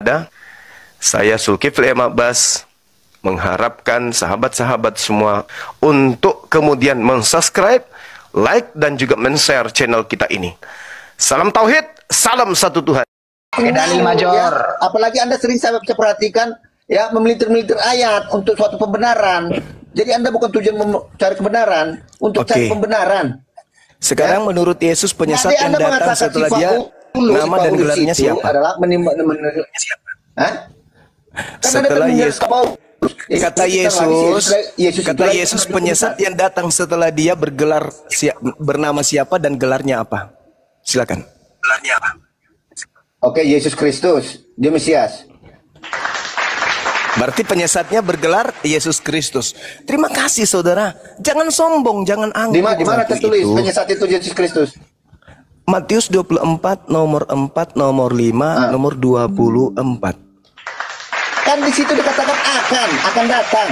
ada. Saya Zulkifli M. Abbas mengharapkan sahabat-sahabat semua untuk kemudian mensubscribe, like, dan juga men-share channel kita ini. Salam Tauhid, salam satu Tuhan. Dalil major. Ya, apalagi Anda sering saya bisa perhatikan ya memelintir-melintir ayat untuk suatu pembenaran. Jadi Anda bukan tujuan mencari kebenaran, untuk cari pembenaran. Sekarang ya, menurut Yesus penyesat yang datang setelah dia, nama dan gelarnya siapa? Adalah Setelah Yesus, kata Yesus penyesat yang datang setelah dia bernama siapa dan gelarnya apa? Silakan. Gelarnya apa? Oke, Yesus Kristus, dia Mesias. Berarti penyesatnya bergelar Yesus Kristus. Terima kasih saudara. Jangan sombong, jangan angkuh. Di mana tertulis penyesat itu Yesus Kristus? Matius 24 nomor 4 nomor 5 nomor 24. Kan di situ dikatakan akan datang.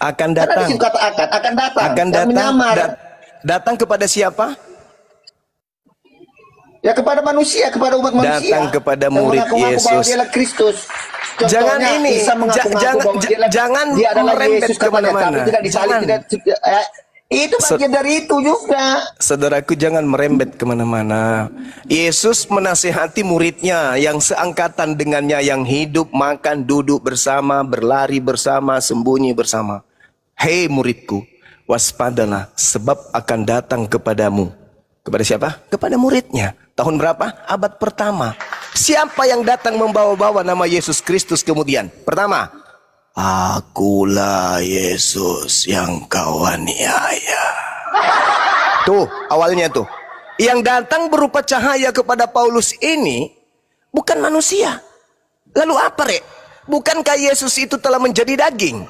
Akan datang. Karena di situ kata akan datang. Akan datang. Datang kepada siapa? Ya kepada manusia, kepada umat manusia. Datang kepada murid Yesus. Dialah Kristus. Jangan ini, jangan merembet kemana-mana. Itu bagian dari itu juga. Saudaraku, jangan merembet kemana-mana. Yesus menasihati muridnya yang seangkatan dengannya, yang hidup, makan, duduk bersama, berlari bersama, sembunyi bersama. Hei muridku, waspadalah, sebab akan datang kepadamu. Kepada siapa? Kepada muridnya. Tahun berapa? Abad pertama. Siapa yang datang membawa-bawa nama Yesus Kristus kemudian? Pertama, akulah Yesus yang kau aniaya. Tuh, awalnya tuh. Yang datang berupa cahaya kepada Paulus ini bukan manusia. Lalu apa, Rek? Bukankah Yesus itu telah menjadi daging?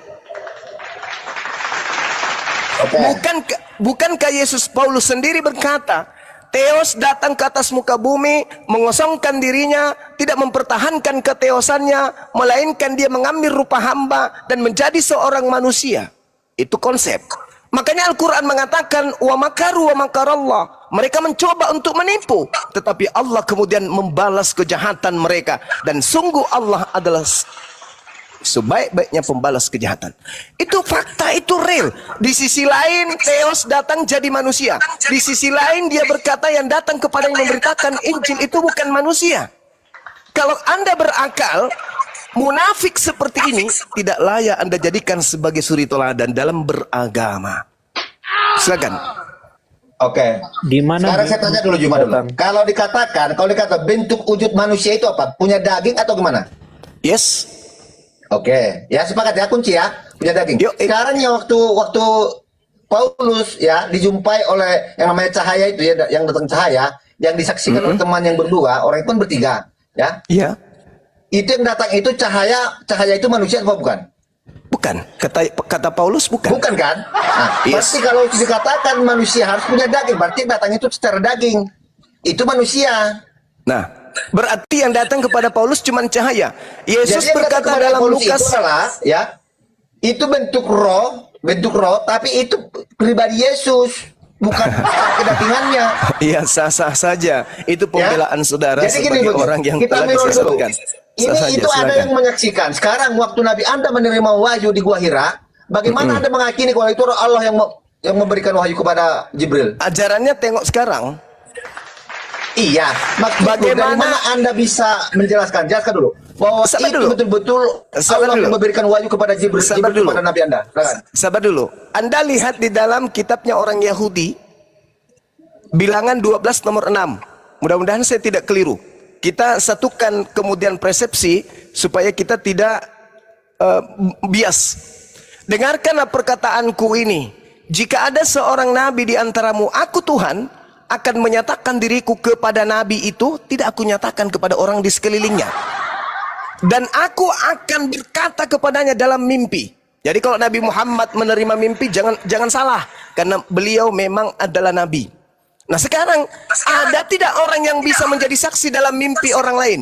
Bukankah Yesus Paulus sendiri berkata, Theos datang ke atas muka bumi, mengosongkan dirinya, tidak mempertahankan keteosannya, melainkan dia mengambil rupa hamba dan menjadi seorang manusia. Itu konsep. Makanya Al-Quran mengatakan, wa makaru wa makarallah. Mereka mencoba untuk menipu, tetapi Allah kemudian membalas kejahatan mereka. Dan sungguh Allah adalah sebaik-baiknya pembalas kejahatan. Itu fakta, itu real. Di sisi lain Theos datang jadi manusia. Di sisi lain dia berkata yang datang kepada yang memberitakan Injil itu bukan manusia. Kalau Anda berakal, munafik seperti ini tidak layak Anda jadikan sebagai suri teladan dalam beragama. Silakan. Oke. Di mana? Sekarang saya tanya dulu Juma dulu. Kalau dikatakan bentuk wujud manusia itu apa? Punya daging atau gimana? Yes. Oke, ya sepakat ya, kunci ya, punya daging. Sekarang ya waktu Paulus ya dijumpai oleh yang namanya cahaya itu ya, yang datang cahaya, yang disaksikan oleh teman yang berdua, orang itu kan bertiga, ya. Iya. Itu yang datang itu cahaya itu manusia apa bukan? Bukan. Kata Paulus bukan. Bukan kan? Nah, berarti kalau dikatakan manusia harus punya daging, berarti datang itu secara daging. Itu manusia. Nah, berarti yang datang kepada Paulus cuma cahaya. Yesus berkata dalam Paulus Lukas, itu adalah, ya, itu bentuk roh, tapi itu pribadi Yesus, bukan kedatingannya. Iya, sah-sah saja. Itu pembelaan saudara jadi sebagai gini, orang yang kita telah disesatkan. Itu ada yang menyaksikan. Sekarang waktu Nabi Anda menerima wahyu di Gua Hira, bagaimana Anda meyakini kalau itu Allah yang memberikan wahyu kepada Jibril? Ajarannya tengok sekarang. Iya, bagaimana Anda bisa menjelaskan? Jelaskan dulu bahwa itu betul-betul Allah yang memberikan wahyu kepada Jibril kepada Nabi Anda. Sabar dulu. Anda lihat di dalam kitabnya orang Yahudi, Bilangan 12 nomor 6. Mudah-mudahan saya tidak keliru. Kita satukan kemudian persepsi supaya kita tidak bias. Dengarkanlah perkataanku ini. Jika ada seorang nabi di antaramu, aku Tuhan akan menyatakan diriku kepada nabi itu, tidak aku nyatakan kepada orang di sekelilingnya. Dan aku akan berkata kepadanya dalam mimpi. Jadi kalau Nabi Muhammad menerima mimpi, jangan salah, karena beliau memang adalah nabi. Nah sekarang ada tidak orang yang bisa menjadi saksi dalam mimpi orang lain?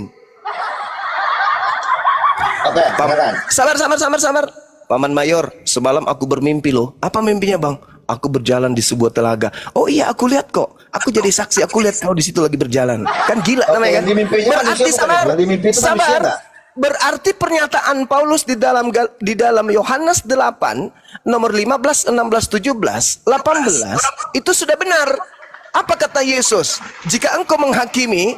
Oke, sabar. Paman Mayor, semalam aku bermimpi loh. Apa mimpinya bang? Aku berjalan di sebuah telaga. Oh iya, aku lihat kok. Aku jadi saksi. Aku lihat kau di situ lagi berjalan. Kan gila namanya kan? Berarti berarti pernyataan Paulus di dalam Yohanes 8 nomor 15, 16, 17, 18 itu sudah benar. Apa kata Yesus? Jika engkau menghakimi,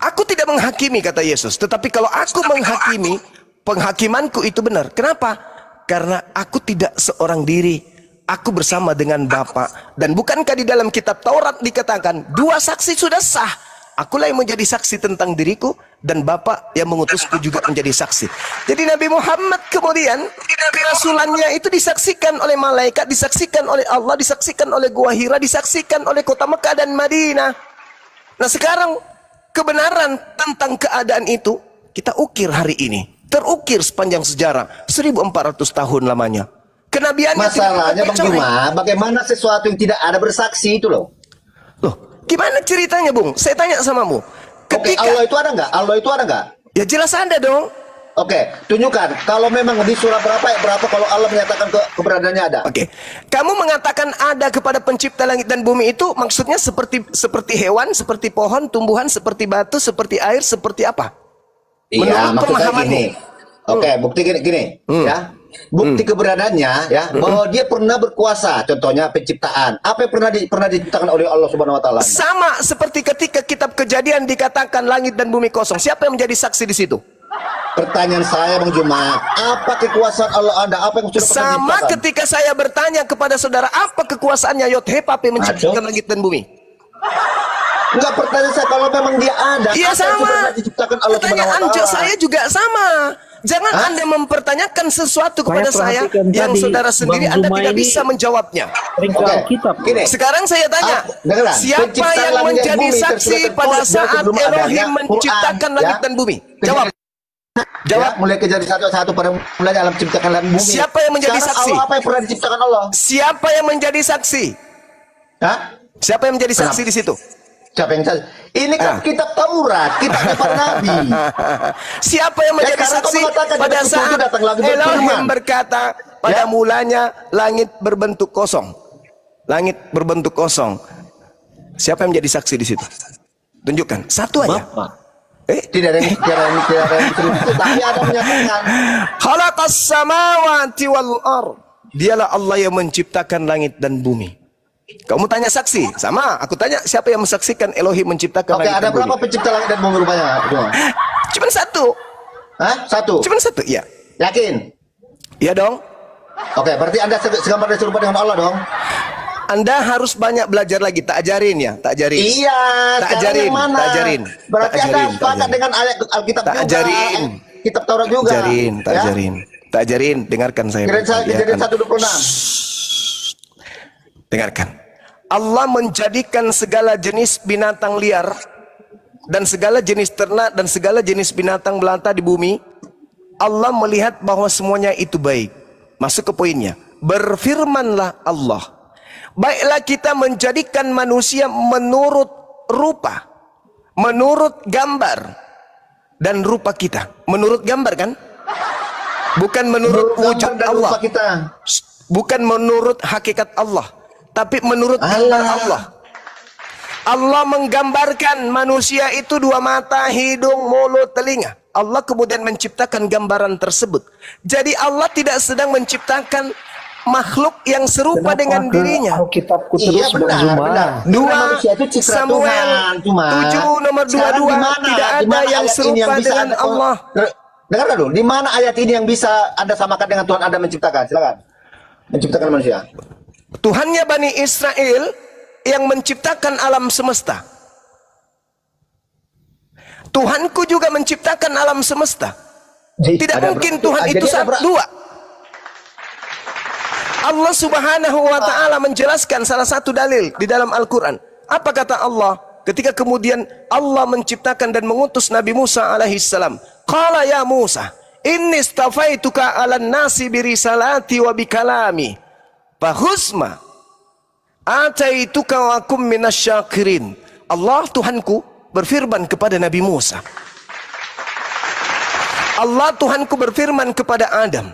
aku tidak menghakimi, kata Yesus. Tetapi kalau aku menghakimi, penghakimanku itu benar. Kenapa? Karena aku tidak seorang diri. Aku bersama dengan Bapa. Dan bukankah di dalam kitab Taurat dikatakan, 2 saksi sudah sah. Akulah yang menjadi saksi tentang diriku, dan Bapa yang mengutusku juga menjadi saksi. Jadi Nabi Muhammad kemudian kerasulannya itu disaksikan oleh malaikat, disaksikan oleh Allah, disaksikan oleh Gua Hira, disaksikan oleh kota Mekah dan Madinah. Nah sekarang kebenaran tentang keadaan itu kita ukir hari ini. Terukir sepanjang sejarah 1400 tahun lamanya. Kenabiannya masalahnya Bang Juma, bagaimana sesuatu yang tidak ada bersaksi itu loh. Loh, gimana ceritanya, Bung? Saya tanya samamu. Ketika Allah itu ada nggak? Allah itu ada nggak? Ya jelas ada dong. Oke, tunjukkan. Kalau memang di surah berapa kalau Allah menyatakan keberadaannya ada. Oke. Kamu mengatakan ada kepada pencipta langit dan bumi itu maksudnya seperti hewan, seperti pohon, tumbuhan, seperti batu, seperti air, seperti apa? Iya, maksudnya gini. Oke, bukti gini, ya. Bukti keberadaannya ya, bahwa dia pernah berkuasa, contohnya penciptaan. Apa yang pernah diciptakan oleh Allah Subhanahu wa taala? Sama seperti ketika kitab Kejadian dikatakan langit dan bumi kosong. Siapa yang menjadi saksi di situ? Pertanyaan saya Bang Juma, apa kekuasaan Allah Anda? Apa yang sudah pernah sama diciptakan? Ketika saya bertanya kepada saudara, apa kekuasaannya Yod-Heh-Pape menciptakan langit dan bumi? Enggak, pertanyaan saya kalau memang dia ada, iya sama. Diciptakan Allah Pertanyaan saya juga sama. Jangan Anda mempertanyakan sesuatu kepada saya yang saudara sendiri Anda tidak bisa menjawabnya. Gini. Sekarang saya tanya, siapa yang menjadi saksi pada saat Elohim menciptakan langit dan bumi? Jawab. Jawab. Mulai Kejadian 1 pada mulanya alam menciptakan langit dan bumi. Siapa yang menjadi saksi? Apa yang pernah diciptakan Allah? Siapa yang menjadi saksi? Siapa yang menjadi saksi di situ? Siapa yang saksi? Ini kan kitab Taurat, kitab para nabi. Siapa yang menjadi saksi pada saat Elohim berkata pada mulanya langit berbentuk kosong. Langit berbentuk kosong. Siapa yang menjadi saksi di situ? Tunjukkan satu aja. Tidak ada yang tapi ada menyatakan khalaqas samawati wal ard. Dialah Allah yang menciptakan langit dan bumi. Kamu tanya saksi, sama aku tanya siapa yang mensaksikan Elohim menciptakan langit dan bumi. Oke, ada berapa pencipta langit dan bumi rupanya? Cuma satu. Hah? Satu? Cuma satu, iya. Yakin? Iya dong. Oke, berarti Anda segambar dan serupa dengan Allah dong? Anda harus banyak belajar lagi, tak ajarin ya, tak ajarin. Iya, tak ajarin, tak ajarin. Berarti Anda sepakat dengan ayat Alkitab tak juga. Ajarin. Kitab Taurat juga. Tak ajarin. Tak ajarin, dengarkan saya. Kejadian 1:26. Dengarkan. Allah menjadikan segala jenis binatang liar dan segala jenis ternak dan segala jenis binatang melata di bumi. Allah melihat bahwa semuanya itu baik. Masuk ke poinnya. Berfirmanlah Allah, baiklah kita menjadikan manusia menurut rupa, menurut gambar dan rupa kita. Menurut gambar kan? Bukan menurut wujud Allah. Bukan menurut hakikat Allah. Tapi menurut gambar Allah. Allah menggambarkan manusia itu 2 mata, hidung, mulut, telinga. Allah kemudian menciptakan gambaran tersebut. Jadi Allah tidak sedang menciptakan makhluk yang serupa dengan dirinya. Iya benar. 2 Samuel 7 nomor 22 tidak ada yang serupa dengan Allah. Dengar dulu, di mana ayat ini yang bisa Anda samakan dengan Tuhan Anda menciptakan? Silakan. Menciptakan manusia. Tuhannya Bani Israel yang menciptakan alam semesta. Tuhanku juga menciptakan alam semesta. Tidak mungkin Tuhan itu dua. Allah Subhanahu wa taala menjelaskan salah satu dalil di dalam Al-Qur'an. Apa kata Allah ketika kemudian Allah menciptakan dan mengutus Nabi Musa alaihi salam? Qala ya Musa, inni istafaituka 'alan nasi birisalati wa bikalami. Fahusma ataituka wa kum minasyakirin. Allah Tuhanku berfirman kepada Nabi Musa. Allah Tuhanku berfirman kepada Adam.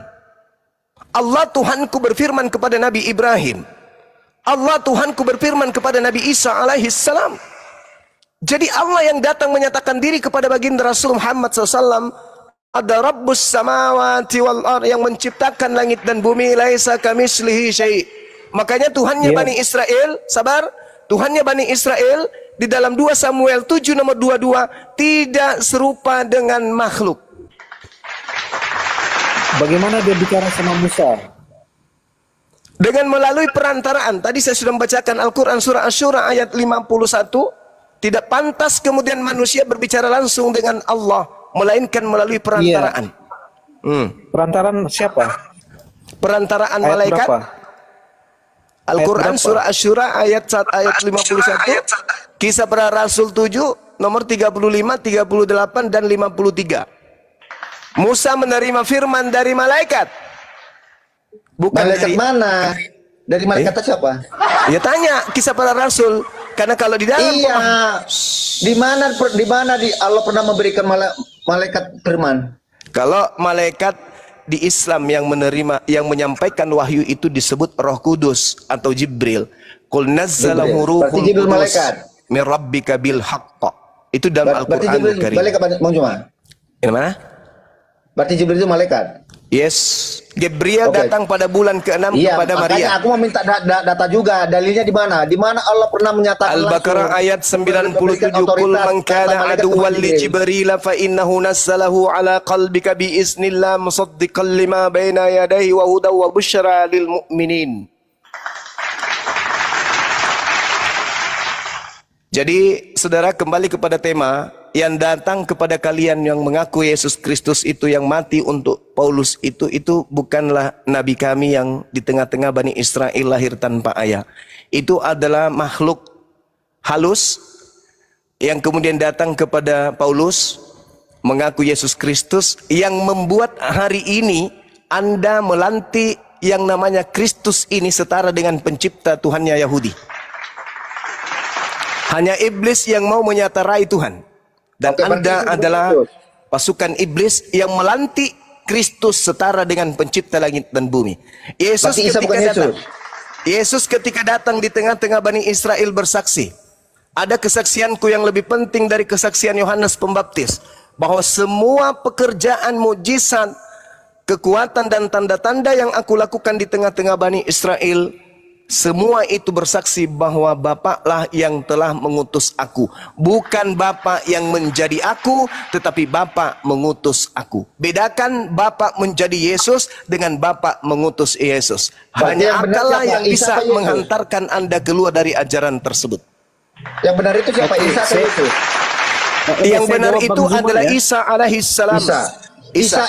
Allah Tuhanku berfirman kepada Nabi Ibrahim. Allah Tuhanku berfirman kepada Nabi Isa alaihi salam. Jadi Allah yang datang menyatakan diri kepada baginda Rasul Muhammad SAW, ada Rabbus samawati wal ard, yang menciptakan langit dan bumi, laisa kamislihi syai'. Makanya Tuhannya Bani Israel, sabar, Tuhannya Bani Israel di dalam 2 Samuel 7 nomor 22 tidak serupa dengan makhluk. Bagaimana dia bicara sama Musa? Dengan melalui perantaraan. Tadi saya sudah membacakan Al-Quran surah Asy-Syura ayat 51. Tidak pantas kemudian manusia berbicara langsung dengan Allah, melainkan melalui perantaraan. Perantaraan siapa? Perantaraan ayat malaikat. Al-Quran surah Asy-Syura ayat 51. Kisah para Rasul 7 nomor 35, 38 dan 53. Musa menerima firman dari malaikat. Bukan Malaikat dari mana? Dari malaikat siapa? Ya tanya Kisah para Rasul. Karena kalau di dalam di mana Allah pernah memberikan malaikat firman? Kalau malaikat di Islam yang menerima, yang menyampaikan wahyu itu disebut Roh Kudus atau Jibril. Qul nazzalahu ruhul qudus min rabbika bil haqq. Itu dalam Al-Qur'an Karim. Malaikat Bang Juma. Yang mana? Berarti Jibril itu malaikat. Yes, Gabriel datang pada bulan ke-6 kepada Maria. Makanya aku mau minta data juga. Dalilnya di mana? Di mana Allah pernah menyatakan Al-Baqarah ayat 97, "Qul man kana aduwwan li Jibril fa innahu nazzalahu ala qalbika bi iznillah musaddiqan lima baina yadayhi wa hudaw wa busyra lil mu'minin." Jadi, saudara, kembali kepada tema yang datang kepada kalian yang mengaku Yesus Kristus itu yang mati untuk Paulus itu bukanlah nabi kami yang di tengah-tengah Bani Israel lahir tanpa ayah. Itu adalah makhluk halus yang kemudian datang kepada Paulus mengaku Yesus Kristus, yang membuat hari ini Anda melantik yang namanya Kristus ini setara dengan pencipta Tuhannya Yahudi. Hanya iblis yang mau menyatarai Tuhan. Dan Anda adalah pasukan iblis yang melantik Kristus setara dengan pencipta langit dan bumi. Yesus ketika datang di tengah-tengah Bani Israel bersaksi. Ada kesaksianku yang lebih penting dari kesaksian Yohanes Pembaptis, bahwa semua pekerjaan mujizat, kekuatan dan tanda-tanda yang aku lakukan di tengah-tengah Bani Israel, semua itu bersaksi bahwa Bapaklah yang telah mengutus aku. Bukan Bapak yang menjadi aku, tetapi Bapak mengutus aku. Bedakan Bapak menjadi Yesus dengan Bapak mengutus Yesus. Hanya akallah yang bisa menghantarkan Anda keluar dari ajaran tersebut. Yang benar itu siapa? Isa atau Yesus? Yang benar itu adalah Isa alaihissalam. Isa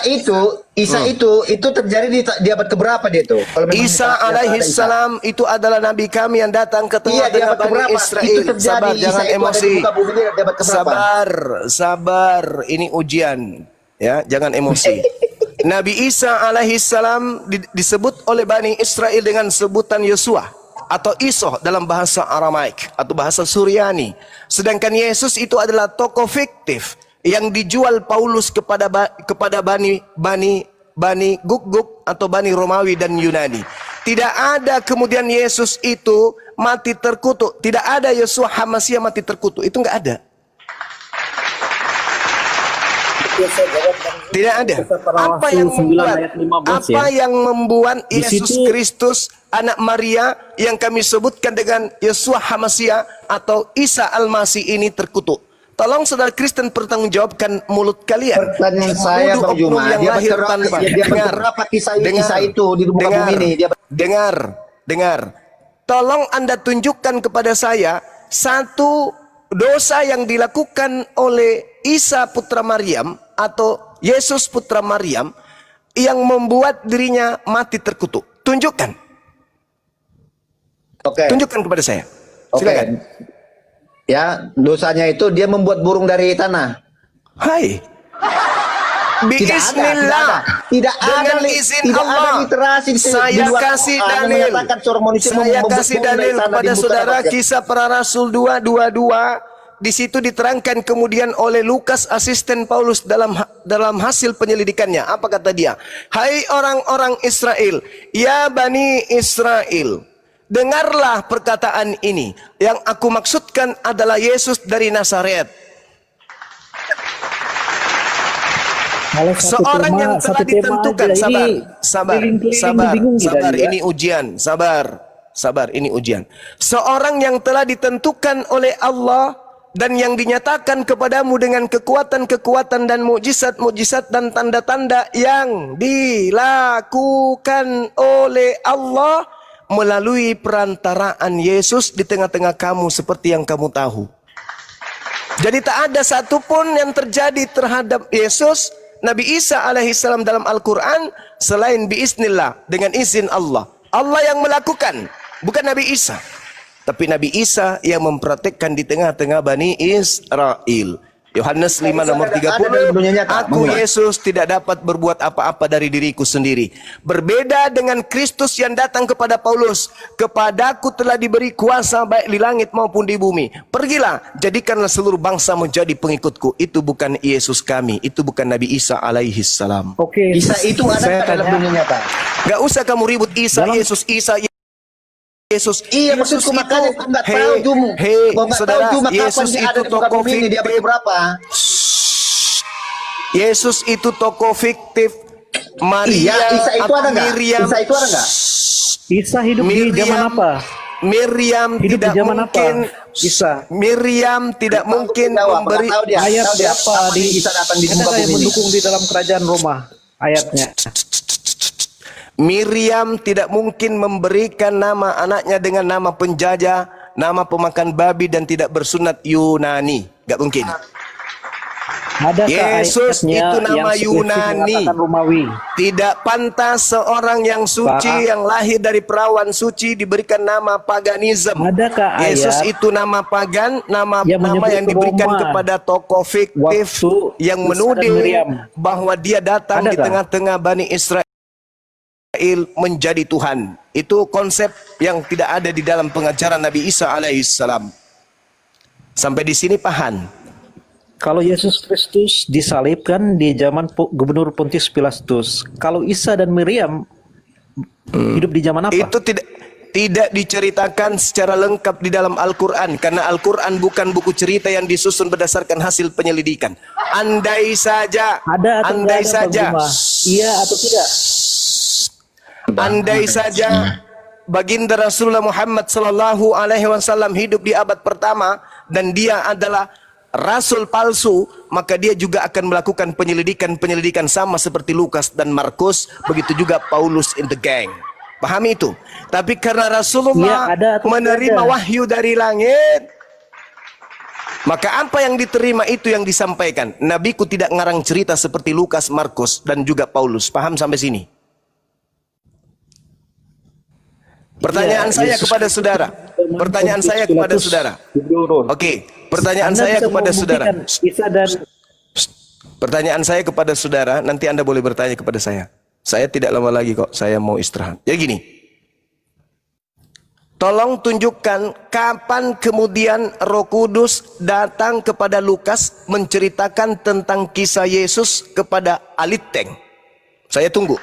itu terjadi di abad keberapa dia itu? Isa alaihissalam itu adalah nabi kami yang datang ke tengah-tengah Bani Israel. Sabar, jangan emosi. Sabar, ini ujian. Ya, jangan emosi. Nabi Isa alaihissalam disebut oleh Bani Israel dengan sebutan Yosua atau Iso dalam bahasa Aramaik atau bahasa Suryani. Sedangkan Yesus itu adalah tokoh fiktif yang dijual Paulus kepada Bani Guk atau Bani Romawi dan Yunani. Tidak ada kemudian Yesus itu mati terkutuk. Tidak ada Yesua Hamasia mati terkutuk. Itu enggak ada. Tidak ada. Apa yang membuat Yesus Kristus anak Maria yang kami sebutkan dengan Yesua Hamasia atau Isa Al-Masih ini terkutuk? Tolong saudara Kristen pertanggungjawabkan mulut kalian. Pertanyaan saya Bang Juma, dia berapa kisah Isa itu di muka bumi ini? Dengar. Tolong Anda tunjukkan kepada saya satu dosa yang dilakukan oleh Isa putra Maryam atau Yesus putra Maryam yang membuat dirinya mati terkutuk. Tunjukkan. Tunjukkan kepada saya. Silakan. Ya, dosanya itu dia membuat burung dari tanah. Hai. Bismillah. Tidak ada izin Allah. Saya kasih dalil. Saya kasih dalil kepada saudara Kisah Para Rasul 2:22. Di situ diterangkan kemudian oleh Lukas asisten Paulus dalam hasil penyelidikannya. Apa kata dia? Hai orang-orang Israel, ya Bani Israel, Dengarlah perkataan ini. Yang aku maksudkan adalah Yesus dari Nazaret. Seorang yang telah ditentukan, sabar, ini ujian, sabar, ini ujian. Seorang yang telah ditentukan oleh Allah dan yang dinyatakan kepadamu dengan kekuatan-kekuatan dan mukjizat-mukjizat dan tanda-tanda yang dilakukan oleh Allah melalui perantaraan Yesus di tengah-tengah kamu seperti yang kamu tahu. Jadi tak ada satupun yang terjadi terhadap Yesus Nabi Isa alaihissalam dalam Al-Quran selain biiznillah, dengan izin Allah. Allah yang melakukan, bukan Nabi Isa. Tapi Nabi Isa yang mempraktekkan di tengah-tengah Bani Israel. Yohanes 5 nomor 30, aku Yesus tidak dapat berbuat apa-apa dari diriku sendiri. Berbeda dengan Kristus yang datang kepada Paulus, kepadaku telah diberi kuasa baik di langit maupun di bumi. Pergilah, jadikanlah seluruh bangsa menjadi pengikutku. Itu bukan Yesus kami, itu bukan Nabi Isa alaihissalam. Oke, Isa itu ada dalam dunia nyata. Gak usah kamu ribut Isa, Yesus, Isa, Yesus. Iya, maksudku makanya aku nggak tahu saudara, Yesus itu tokoh fiktif. Yesus itu tokoh fiktif. Maria, Isa itu ada nggak? Miriam, Isa itu ada nggak? Isa hidup di zaman apa? Miriam hidup tidak di zaman mungkin. Apa? Isa. Miriam tidak mungkin memberi ayat apa di Isa datang di muka saya bumi mendukung di dalam kerajaan Roma ayatnya. Miriam tidak mungkin memberikan nama anaknya dengan nama penjajah, nama pemakan babi dan tidak bersunat Yunani. Gak mungkin. Yesus itu nama Yunani. Tidak pantas seorang yang suci, yang lahir dari perawan suci diberikan nama paganisme. Yesus itu nama pagan, nama yang diberikan kepada tokoh fiktif yang menuding bahwa dia datang di tengah-tengah Bani Israel menjadi Tuhan. Itu konsep yang tidak ada di dalam pengajaran Nabi Isa alaihissalam. Sampai di sini paham. Kalau Yesus Kristus disalibkan di zaman Gubernur Pontius Pilatus, kalau Isa dan Miriam hidup di zaman apa? Itu tidak diceritakan secara lengkap di dalam Al-Quran, karena Al-Quran bukan buku cerita yang disusun berdasarkan hasil penyelidikan. Andai saja, iya atau tidak? Andai saja baginda Rasulullah Muhammad sallallahu alaihi wasallam hidup di abad pertama dan dia adalah rasul palsu, maka dia juga akan melakukan penyelidikan sama seperti Lukas dan Markus, begitu juga Paulus in the gang. Pahami itu. Tapi karena Rasulullah menerima wahyu dari langit, maka apa yang diterima itu yang disampaikan. Nabiku tidak ngarang cerita seperti Lukas, Markus dan juga Paulus. Paham sampai sini? Pertanyaan saya kepada saudara. Pertanyaan saya kepada saudara. Oke, pertanyaan saya kepada saudara. Pertanyaan saya kepada saudara, nanti Anda boleh bertanya kepada saya. Saya tidak lama lagi kok, saya mau istirahat. Jadi gini. Tolong tunjukkan kapan kemudian Roh Kudus datang kepada Lukas menceritakan tentang kisah Yesus kepada Aliteng. Saya tunggu.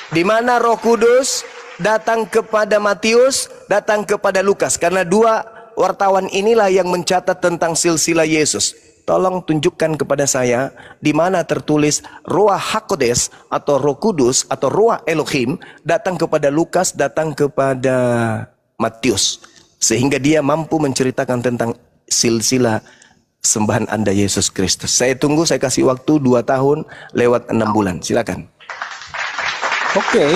Di mana Roh Kudus datang kepada Matius, datang kepada Lukas, karena dua wartawan inilah yang mencatat tentang silsilah Yesus. Tolong tunjukkan kepada saya di mana tertulis Ruach HaKodes atau Roh Kudus atau Ruach Elohim datang kepada Lukas, datang kepada Matius, sehingga dia mampu menceritakan tentang silsilah sembahan Anda Yesus Kristus. Saya tunggu, saya kasih waktu 2 tahun lewat 6 bulan. Silakan. Oke.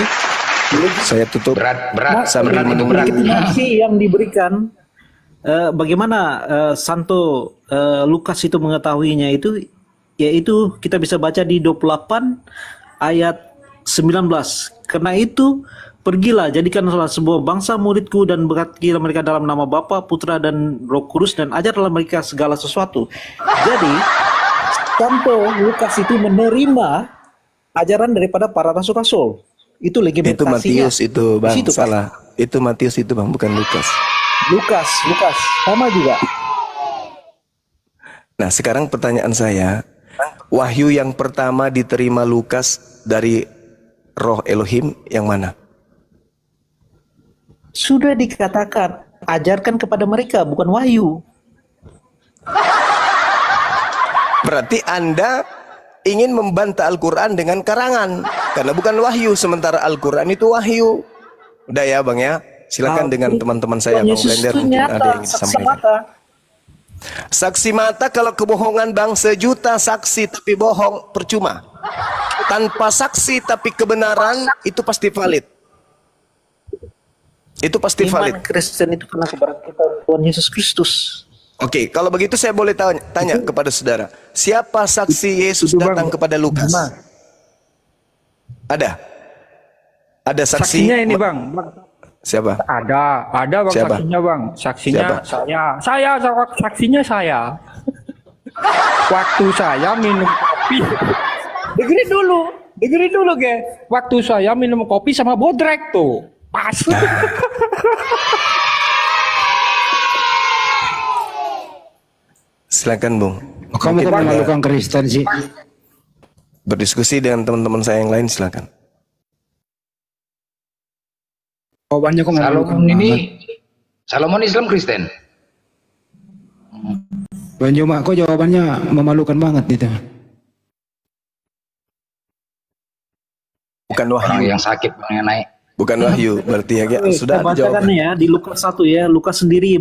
Saya tutup berat sambil menunggu legitimasi yang diberikan. Bagaimana Santo Lukas itu mengetahuinya itu, yaitu kita bisa baca di 28 ayat 19. Karena itu pergilah, jadikanlah sebuah bangsa muridku dan berkatilah mereka dalam nama Bapa, Putra dan Roh Kudus dan ajarlah mereka segala sesuatu. Jadi Santo Lukas itu menerima ajaran daripada para rasul-rasul. Itu legitimasinya. Itu Matius itu bang, situ, salah. Kan? Itu Matius itu bang, bukan Lukas. Lukas sama juga. Nah sekarang pertanyaan saya, wahyu yang pertama diterima Lukas dari Roh Elohim yang mana? Sudah dikatakan, ajarkan kepada mereka, bukan wahyu. Berarti Anda ingin membantah Al-Quran dengan karangan, karena bukan wahyu, sementara Al-Quran itu wahyu. Udah ya Bang ya, silakan dengan teman-teman saya Bang Blender, mungkin ada yang ingin disampaikan. Saksi mata, kalau kebohongan Bang, 1.000.000 saksi tapi bohong percuma. Tanpa saksi tapi kebenaran, itu pasti valid. Itu pasti valid. Iman Kristen itu karena kebangkitan Tuhan Yesus Kristus. Oke, kalau begitu saya boleh tanya kepada saudara, siapa saksi Yesus datang kepada Lukas? Ada? Ada saksi? Saksinya ini Bang. Siapa? Ada Bang. Siapa? Saksinya Bang. Saksinya siapa? Saksinya saya. Waktu saya minum kopi. Dengerin dulu, ge. Waktu saya minum kopi sama bodrek tuh. Pas. Silakan Bung. Kamu kok memalukan Kristen sih? Berdiskusi dengan teman-teman saya yang lain, silakan. Jawabannya kok Salomon ini, Salomon Islam Kristen. Bang Joma, kok jawabannya memalukan banget gitu. Bukan wahyu. Orang yang sakit yang naik. Bukan wahyu, berarti ya sudah ada jawaban. Ya di Lukas 1 ya, Lukas sendiri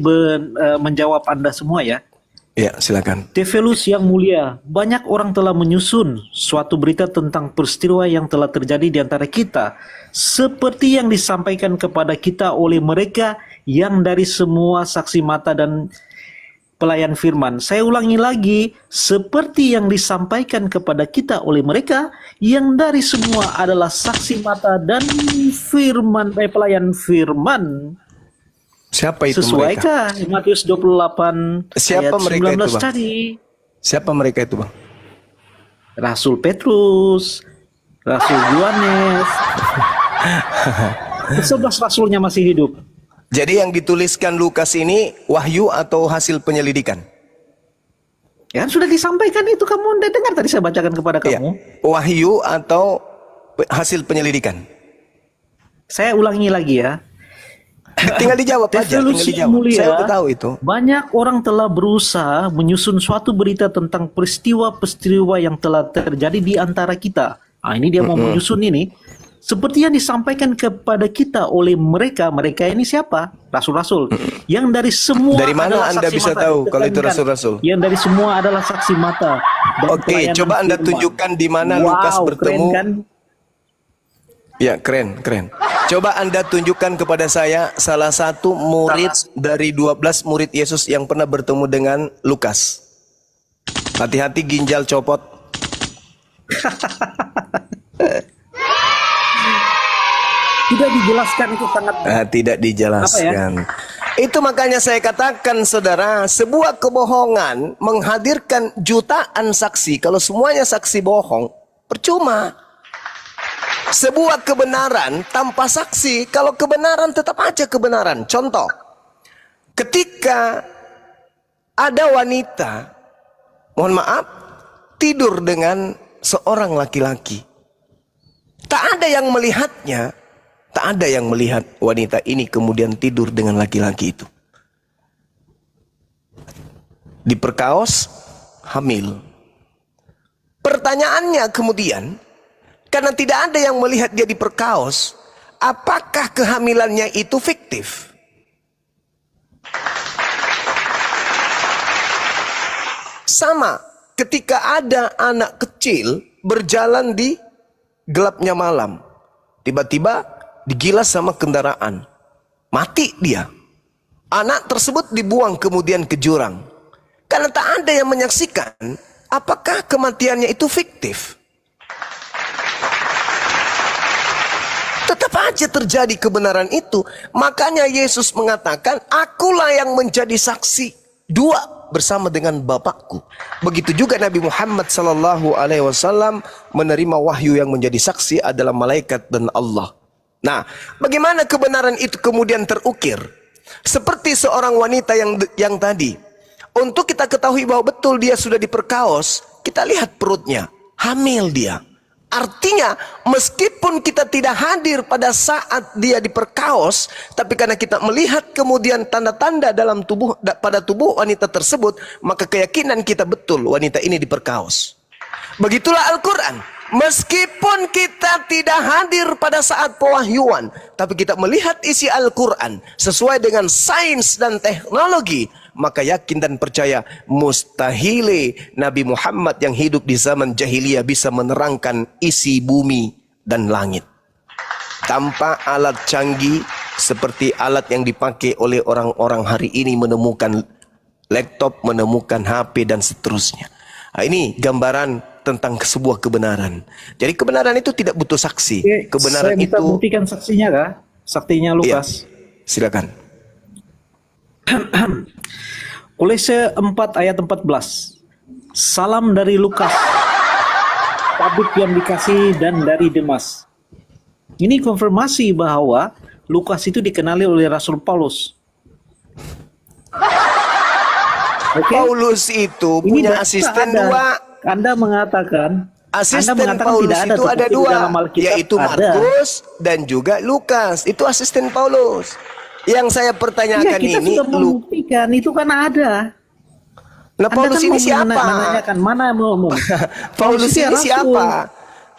menjawab Anda semua ya. Ya, silakan. Tefelus yang mulia, banyak orang telah menyusun suatu berita tentang peristiwa yang telah terjadi di antara kita, seperti yang disampaikan kepada kita oleh mereka yang dari semua saksi mata dan pelayan firman. Saya ulangi lagi, seperti yang disampaikan kepada kita oleh mereka yang dari semua adalah saksi mata dan pelayan firman. Siapa itu Sesuaikah mereka? Matius 28 Siapa ayat mereka 19 itu, Bang? tadi? Siapa mereka itu, Bang? Rasul Petrus, Rasul Yohanes. 11 rasulnya masih hidup. Jadi yang dituliskan Lukas ini wahyu atau hasil penyelidikan? Ya sudah disampaikan itu, kamu udah dengar tadi saya bacakan kepada kamu. Ya. Wahyu atau hasil penyelidikan? Saya ulangi lagi ya. Tinggal dijawab aja, tinggal dijawab. Mulia, saya udah tahu itu. Banyak orang telah berusaha menyusun suatu berita tentang peristiwa-peristiwa yang telah terjadi di antara kita. Nah, ini dia mau menyusun ini. Seperti yang disampaikan kepada kita oleh mereka. Mereka ini siapa? Rasul-rasul. Yang dari semua dari mana Anda bisa mata. tahu kalau itu rasul-rasul? Yang dari semua adalah saksi mata. Oke, coba Anda tunjukkan di mana Lukas bertemu. Keren kan? Ya, keren. Coba Anda tunjukkan kepada saya salah satu murid dari 12 murid Yesus yang pernah bertemu dengan Lukas. Hati-hati ginjal copot. Tidak dijelaskan, itu sangat Tidak dijelaskan. Apa ya? Itu makanya saya katakan, saudara, sebuah kebohongan menghadirkan jutaan saksi. Kalau semuanya saksi bohong, percuma. Sebuah kebenaran tanpa saksi, kalau kebenaran tetap aja kebenaran. Contoh, ketika ada wanita, mohon maaf, tidur dengan seorang laki-laki, tak ada yang melihatnya, tak ada yang melihat wanita ini kemudian tidur dengan laki-laki itu. Diperkaos, hamil. Pertanyaannya kemudian, karena tidak ada yang melihat dia diperkaos, apakah kehamilannya itu fiktif? Sama ketika ada anak kecil berjalan di gelapnya malam, tiba-tiba digilas sama kendaraan, mati dia. Anak tersebut dibuang kemudian ke jurang. Karena tak ada yang menyaksikan, apakah kematiannya itu fiktif? Tetap aja terjadi kebenaran itu. Makanya Yesus mengatakan, akulah yang menjadi saksi dua bersama dengan Bapakku. Begitu juga Nabi Muhammad SAW menerima wahyu yang menjadi saksi adalah malaikat dan Allah. Nah, bagaimana kebenaran itu kemudian terukir? Seperti seorang wanita yang tadi. Untuk kita ketahui bahwa betul dia sudah diperkaos, kita lihat perutnya, hamil dia. Artinya meskipun kita tidak hadir pada saat dia diperkaos, tapi karena kita melihat kemudian tanda-tanda pada tubuh wanita tersebut, maka keyakinan kita betul wanita ini diperkaos. Begitulah Al-Quran. Meskipun kita tidak hadir pada saat pewahyuan, tapi kita melihat isi Al-Quran sesuai dengan sains dan teknologi, maka yakin dan percaya mustahil Nabi Muhammad yang hidup di zaman jahiliyah bisa menerangkan isi bumi dan langit tanpa alat canggih seperti alat yang dipakai oleh orang-orang hari ini, menemukan laptop, menemukan HP dan seterusnya. Nah, ini gambaran tentang sebuah kebenaran. Jadi kebenaran itu tidak butuh saksi. Kebenaran saya itu buktikan saksinya kah? Saksinya Lukas. Iya, silakan. Kolose 4 ayat 14. Salam dari Lukas, tabib yang dikasih dan dari Demas. Ini konfirmasi bahwa Lukas itu dikenali oleh Rasul Paulus. Okay? Paulus itu Ini punya data asisten ada. dua. Anda mengatakan Asisten Paulus tidak ada, itu ada tetapi di dua, dalam Alkitab yaitu ada. Markus dan juga Lukas. Itu asisten Paulus. Yang saya Ya, pertanyakan kita ini, sudah membuktikan itu kan ada. nah Paulus Anda kan ini mau siapa? menanyakan mana mau Paulus ini Rasul. siapa?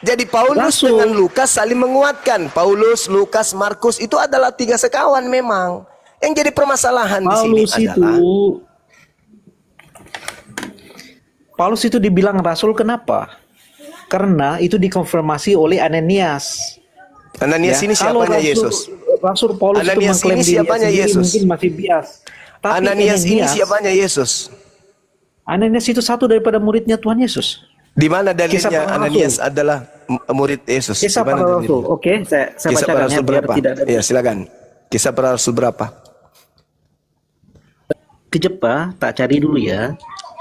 Jadi Paulus Rasul. dengan Lukas saling menguatkan. Paulus, Lukas, Markus itu adalah 3 sekawan memang. Yang jadi permasalahan di sini adalah Paulus itu dibilang rasul kenapa? Karena itu dikonfirmasi oleh Ananias. Ananias Ya, ini kalau siapanya Rasul- Yesus? Rasul Paulus Ananias itu mengklaim ini dirinya siapanya sendiri Yesus? mungkin masih bias. Tapi Ananias ini Ananias- siapanya Yesus? Ananias itu satu daripada muridnya Tuhan Yesus. Di mana Kisah dalilnya para Ananias Rasul. adalah murid Yesus? Kisah Di mana para dalilnya? Rasul. Oke, saya Kisah para bacakan ya Rasul biar berapa? tidak ada Ya, silakan. Kisah para Rasul berapa? kejep, Pak. Tak cari dulu ya.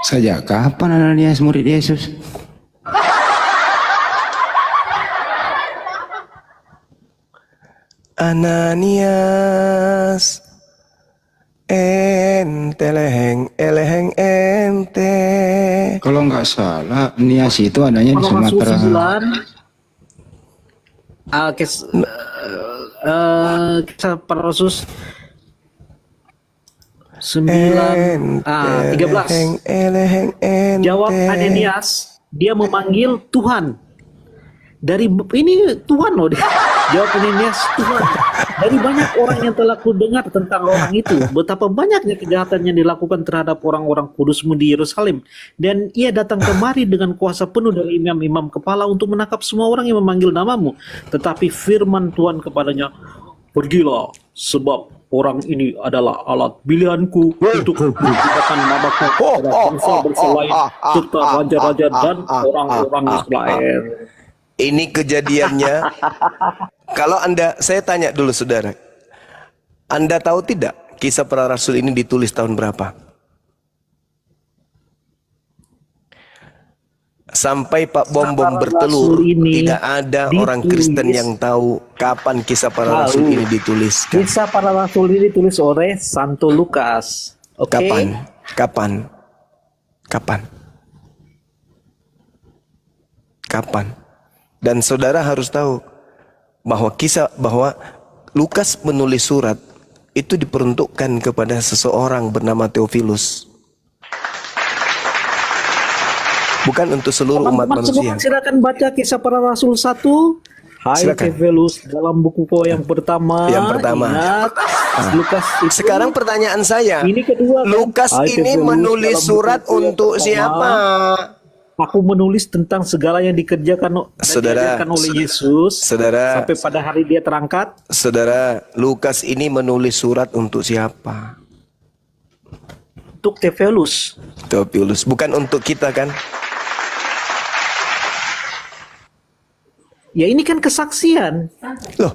Sejak kapan Ananias murid Yesus? Ananias ente leheng eleheng ente. Kalau nggak salah, Nias itu adanya di Kalau Rasul Sumatera. 9 kisah para Rasul 9 13. eleheng ente. Jawab Ananias, dia memanggil Tuhan. Dari ini Tuhan loh dia. Jawab Ananias, Tuhan. Dari banyak orang yang telah kudengar tentang orang itu, betapa banyaknya kejahatan yang dilakukan terhadap orang-orang kudusmu di Yerusalem. Dan ia datang kemari dengan kuasa penuh dari imam-imam kepala untuk menangkap semua orang yang memanggil namamu. Tetapi firman Tuhan kepadanya, pergilah, sebab orang ini adalah alat pilihanku untuk memberitakan namaku kepada bangsa-bangsa lain, serta raja-raja dan orang-orang Israel. Ini kejadiannya. Kalau saya tanya dulu saudara, Anda tahu tidak kisah para rasul ini ditulis tahun berapa? Sampai Pak Bom Bom bertelur, tidak ada orang Kristen yang tahu kapan kisah para rasul ini dituliskan. Kisah para rasul ini ditulis oleh Santo Lukas. Oke. Kapan? Dan saudara harus tahu bahwa Lukas menulis surat itu diperuntukkan kepada seseorang bernama Theophilus. Bukan untuk seluruh umat manusia. Silakan baca kisah para rasul 1. Hai Silakan. Theophilus, dalam buku kau yang pertama. Ingat, Lukas itu, Sekarang pertanyaan saya, ini kedua, kan? Lukas Hai ini Theophilus, menulis dalam surat buku yang untuk pertama, siapa? Aku menulis tentang segala yang dikerjakan oleh Yesus sampai pada hari dia terangkat. Saudara, Lukas ini menulis surat untuk siapa? Untuk Theophilus. Theophilus, bukan untuk kita kan? Ya ini kan kesaksian. Loh,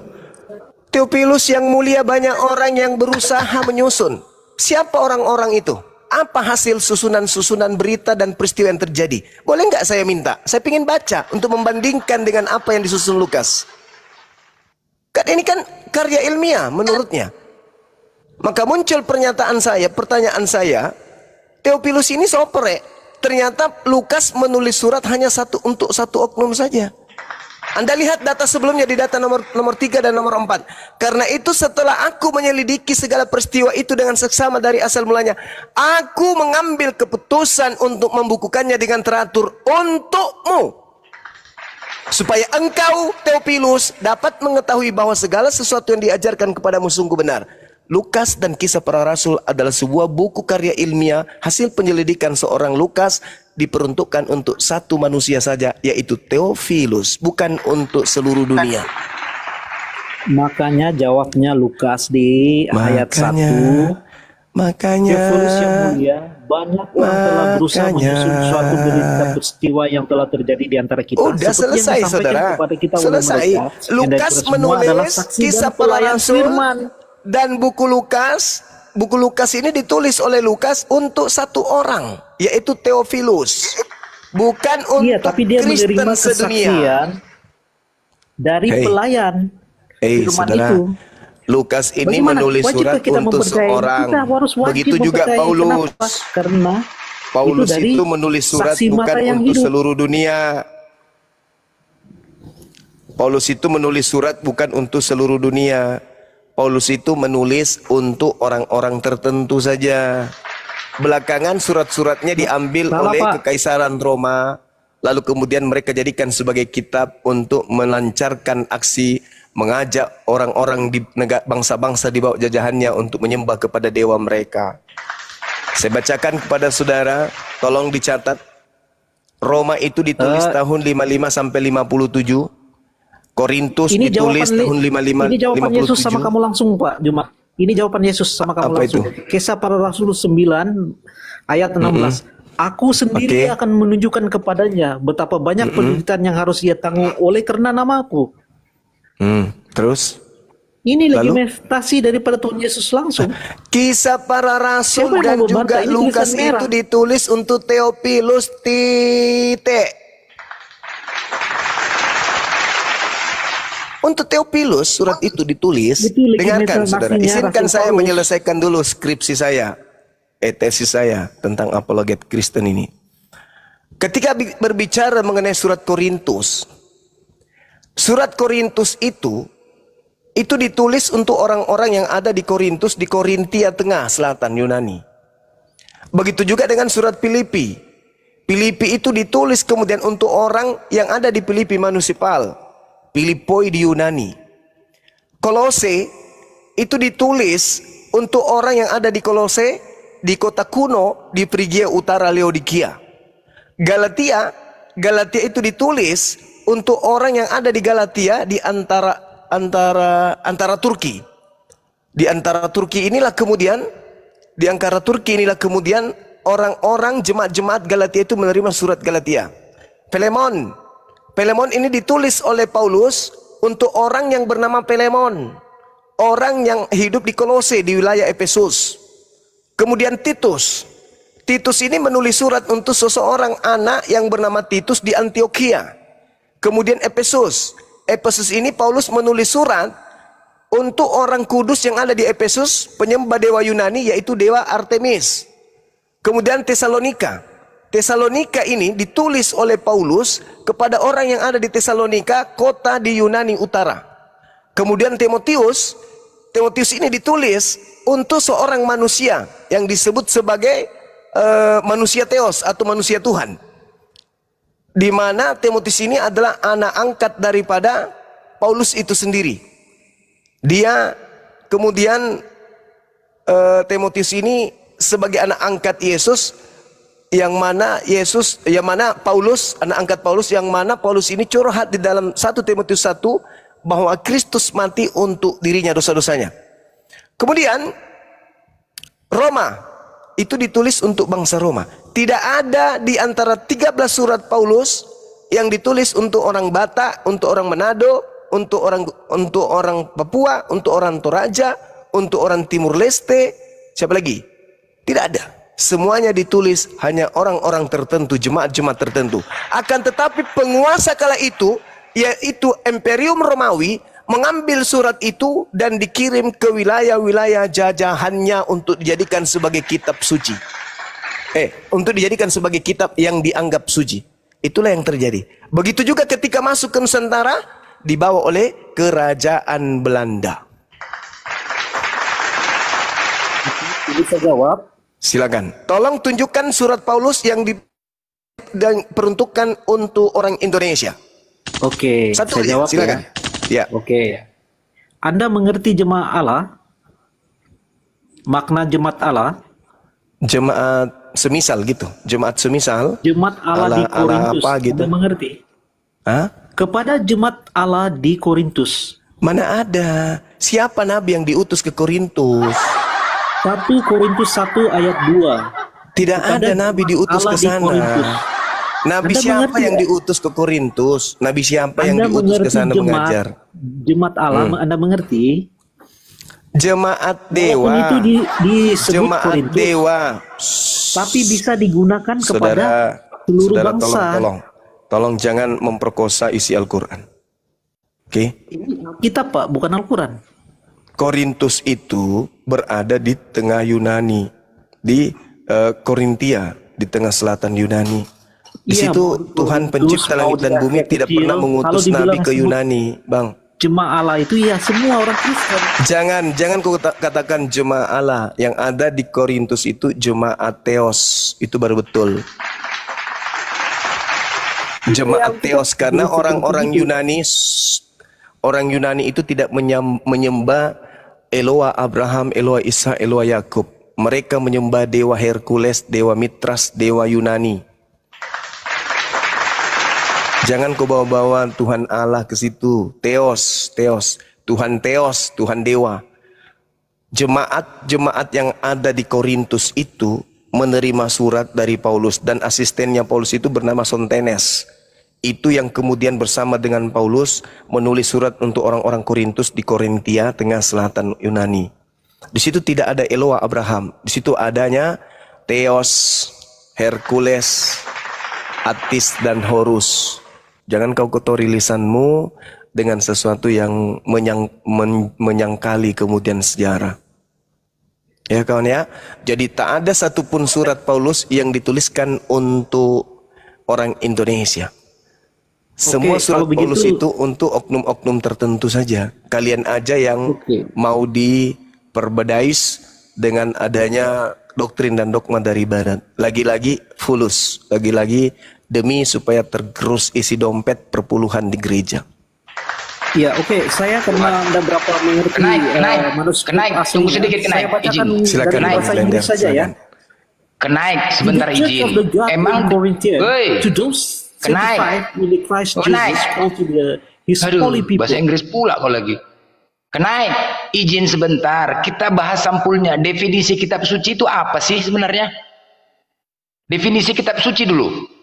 Theophilus yang mulia, banyak orang yang berusaha menyusun. Siapa orang-orang itu? Apa hasil susunan-susunan berita dan peristiwa yang terjadi? Boleh nggak saya minta? Saya ingin baca untuk membandingkan dengan apa yang disusun Lukas. Kan ini kan karya ilmiah menurutnya. Maka muncul pertanyaan saya, Theophilus ini sopere. Ternyata Lukas menulis surat hanya untuk satu oknum saja. Anda lihat data sebelumnya di data nomor 3 dan nomor 4. Karena itu setelah aku menyelidiki segala peristiwa itu dengan seksama dari asal mulanya, aku mengambil keputusan untuk membukukannya dengan teratur untukmu, supaya engkau, Theophilus, dapat mengetahui bahwa segala sesuatu yang diajarkan kepadamu sungguh benar. Lukas dan Kisah Para Rasul adalah sebuah buku karya ilmiah hasil penyelidikan seorang Lukas, diperuntukkan untuk satu manusia saja, yaitu Theophilus, bukan untuk seluruh dunia. Makanya jawabnya Lukas di ayat 1. Makanya Theophilus yang mulia, banyak orang telah berusaha menyusun suatu berita peristiwa yang telah terjadi di antara kita. Udah selesai, saudara. Selesai. Lukas menulis Kisah Para Rasul dan buku Lukas. Buku Lukas ini ditulis oleh Lukas untuk satu orang, yaitu Theophilus, bukan untuk tapi dia Kristen menerima sedunia. kesaksian dari pelayan firman saudara, itu. Lukas ini Bagaimana? menulis Wajib surat kita untuk mempercayai? seorang. Kita harus wajib Begitu juga mempercayai. Paulus. Kenapa? Karena Paulus dari itu menulis surat saksi bukan mata yang untuk hidup. seluruh dunia. Paulus itu menulis surat bukan untuk seluruh dunia. Paulus itu menulis untuk orang-orang tertentu saja. Belakangan surat-suratnya diambil oleh Kekaisaran Roma, lalu kemudian mereka jadikan sebagai kitab untuk melancarkan aksi mengajak orang-orang di bangsa-bangsa di bawah jajahannya untuk menyembah kepada dewa mereka. Saya bacakan kepada saudara, tolong dicatat. Roma itu ditulis tahun 55 sampai 57. Korintus ini ditulis tahun 55. Ini jawaban Yesus sama kamu langsung, Pak Juma. Ini jawaban Yesus sama kamu Apa langsung. itu? Kisah Para Rasul 9 ayat 16. Aku sendiri akan menunjukkan kepadanya betapa banyak penderitaan yang harus ia tanggung oleh karena namaku. Terus? Ini legitimasi daripada Tuhan Yesus langsung. Kisah Para Rasul Siapa dan yang mau juga membantah? Ini Lukas tulisan merah. itu ditulis untuk Theophilus titik. Untuk Theophilus surat itu ditulis. Dengarkan saudara, izinkan saya menyelesaikan dulu skripsi saya, tesis saya tentang apologet Kristen ini. Ketika berbicara mengenai surat Korintus itu ditulis untuk orang-orang yang ada di Korintus, di Korintia Tengah Selatan Yunani. Begitu juga dengan surat Filipi. Filipi itu ditulis kemudian untuk orang yang ada di Filipi Municipal, Filipoi di Yunani. Kolose itu ditulis untuk orang yang ada di Kolose, di kota kuno di Frigia Utara Laodikia. Galatia itu ditulis untuk orang yang ada di Galatia di antara Turki. Di antara Turki inilah kemudian orang-orang jemaat-jemaat Galatia itu menerima surat Galatia. Filemon ini ditulis oleh Paulus untuk orang yang bernama Filemon, orang yang hidup di Kolose di wilayah Efesus. Kemudian Titus ini menulis surat untuk seseorang anak yang bernama Titus di Antioquia. Kemudian Efesus ini Paulus menulis surat untuk orang kudus yang ada di Efesus, penyembah dewa Yunani yaitu dewa Artemis. Kemudian Tesalonika ini ditulis oleh Paulus kepada orang yang ada di Tesalonika, kota di Yunani Utara. Kemudian Timotius ini ditulis untuk seorang manusia yang disebut sebagai manusia Theos atau manusia Tuhan. Di mana Timotius ini adalah anak angkat daripada Paulus itu sendiri. Dia kemudian Timotius ini sebagai anak angkat Yesus, yang mana Paulus, anak angkat Paulus, yang mana Paulus ini curhat di dalam 1 Timotius 1 bahwa Kristus mati untuk dirinya, dosa-dosanya. Kemudian Roma itu ditulis untuk bangsa Roma. Tidak ada di antara 13 surat Paulus yang ditulis untuk orang Batak, untuk orang Manado, untuk orang Papua, untuk orang Toraja, untuk orang Timur Leste, siapa lagi? Tidak ada. Semuanya ditulis hanya orang-orang tertentu, jemaat-jemaat tertentu. Akan tetapi penguasa kala itu, yaitu Imperium Romawi, mengambil surat itu dan dikirim ke wilayah-wilayah jajahannya untuk dijadikan sebagai kitab suci. Untuk dijadikan sebagai kitab yang dianggap suci. Itulah yang terjadi. Begitu juga ketika masuk ke Nusantara, dibawa oleh kerajaan Belanda. Bisa jawab? Silakan. Tolong tunjukkan surat Paulus yang diperuntukkan untuk orang Indonesia. Oke, Satu saya aja, jawab silakan. Ya. Oke. Anda mengerti jemaah Allah? Makna jemaat Allah? Jemaat semisal gitu. Jemaat semisal. Jemaat Allah di Korintus. apa gitu. Anda mengerti? Hah? Kepada jemaat Allah di Korintus. Mana ada? Siapa nabi yang diutus ke Korintus? 1 Korintus 1 ayat 2. Tidak Kepada ada nabi diutus Allah ke di sana. Korintus. Nabi Anda siapa mengerti yang ya? diutus ke Korintus? Nabi siapa yang Anda diutus ke mengerti sana mengajar? Jemaat Allah, Anda mengerti? Jemaat Walaupun dewa. itu disebut Jemaat Korintus, dewa. tapi bisa digunakan kepada seluruh saudara, bangsa. tolong jangan memperkosa isi Al-Quran. Oke? Kita Pak, bukan Al-Quran. Korintus itu berada di tengah Yunani, di Korintia, di tengah selatan Yunani. Di Iya, situ mau Tuhan Korintus, pencipta langit dan bumi tidak kecil, pernah mengutus kalau dibilang nabi ke sebut Yunani, Bang. Jemaah Allah itu ya semua orang Kristen. Jangan kau katakan jemaah Allah. Yang ada di Korintus itu jemaat Theos. Itu baru betul. Jemaat Theos karena orang-orang Yunani itu tidak menyembah Eloa Abraham, Eloa Isa, Eloa Yakub. Mereka menyembah dewa Hercules, dewa Mitras, dewa Yunani. Jangan kau bawa-bawa Tuhan Allah ke situ. Theos, Tuhan Theos, Tuhan dewa. Jemaat yang ada di Korintus itu menerima surat dari Paulus dan asistennya Paulus itu bernama Sontenes. Itu yang kemudian bersama dengan Paulus menulis surat untuk orang-orang Korintus di Korintia, tengah selatan Yunani. Di situ tidak ada Eloa Abraham. Di situ adanya Theos, Hercules, Attis dan Horus. Jangan kau kotori lisanmu dengan sesuatu yang menyangkali kemudian sejarah. Ya kawan ya. Jadi tak ada satupun surat Paulus yang dituliskan untuk orang Indonesia. Semua surat Paulus itu untuk oknum-oknum tertentu saja. Kalian aja yang mau diperbedais dengan adanya doktrin dan dogma dari Barat. Lagi-lagi fulus. Lagi-lagi demi supaya tergerus isi dompet perpuluhan di gereja. Ya oke, saya karena Anda berapa mengerti kenaik, tunggu sedikit kenaik, izin. Silakan dari bahasa Inggris saja ya. Kenaik sebentar izin. Emang to those certified in the Christ Jesus called to his holy people. Bahasa Inggris pula kau lagi. Kenaik, izin sebentar. Kita bahas sampulnya. Definisi kitab suci itu apa sih sebenarnya? Definisi kitab suci dulu.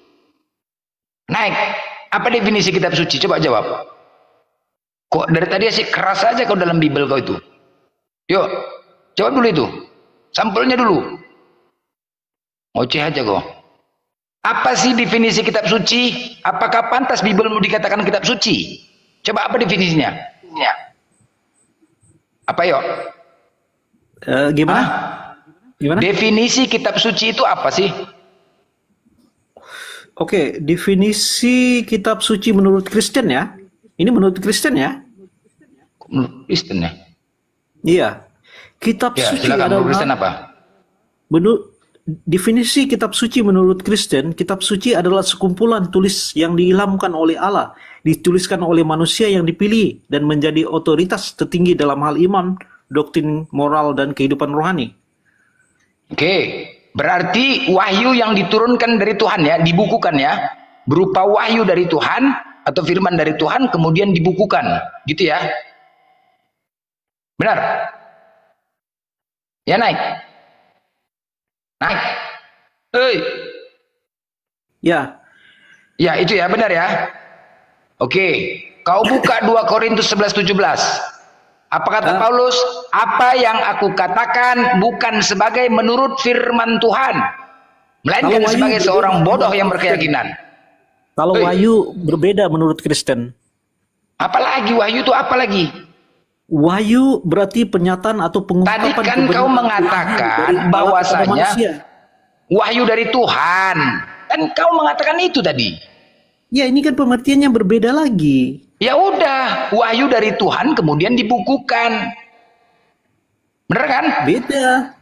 Naik, apa definisi kitab suci? Coba jawab. Kok dari tadi sih keras aja kau dalam Bible kau itu. Yuk, jawab dulu itu. Sampulnya dulu. Ngoceh aja kau. Apa sih definisi kitab suci? Apakah pantas Bible mau dikatakan kitab suci? Coba apa definisinya? Ya. Apa yuk? Gimana? Gimana? Definisi kitab suci itu apa sih? Oke, definisi kitab suci menurut Kristen ya. Ini menurut Kristen ya. Menurut Kristen ya? Iya. Kitab Ya, suci silakan. adalah Menurut Kristen apa? Definisi kitab suci menurut Kristen, kitab suci adalah sekumpulan tulis yang diilhamkan oleh Allah, dituliskan oleh manusia yang dipilih dan menjadi otoritas tertinggi dalam hal iman, doktrin moral dan kehidupan rohani. Oke, berarti wahyu yang diturunkan dari Tuhan ya, dibukukan ya, berupa wahyu dari Tuhan atau firman dari Tuhan kemudian dibukukan, gitu ya. Benar? Ya naik. Naik. Hei. Ya. Ya, itu ya, benar ya. Oke, kau buka 2 Korintus 11:17. Apa kata Paulus? Apa yang aku katakan bukan sebagai menurut firman Tuhan, melainkan sebagai seorang bodoh yang berkeyakinan. Kalau wahyu berbeda menurut Kristen. Apalagi wahyu itu apalagi? Wahyu berarti pernyataan atau pengungkapan. Tadi kan kau mengatakan bahwasanya wahyu dari Tuhan. Kan kau mengatakan itu tadi. Ya ini kan pengertiannya berbeda lagi. Ya udah, wahyu dari Tuhan kemudian dibukukan. Bener kan? Beda.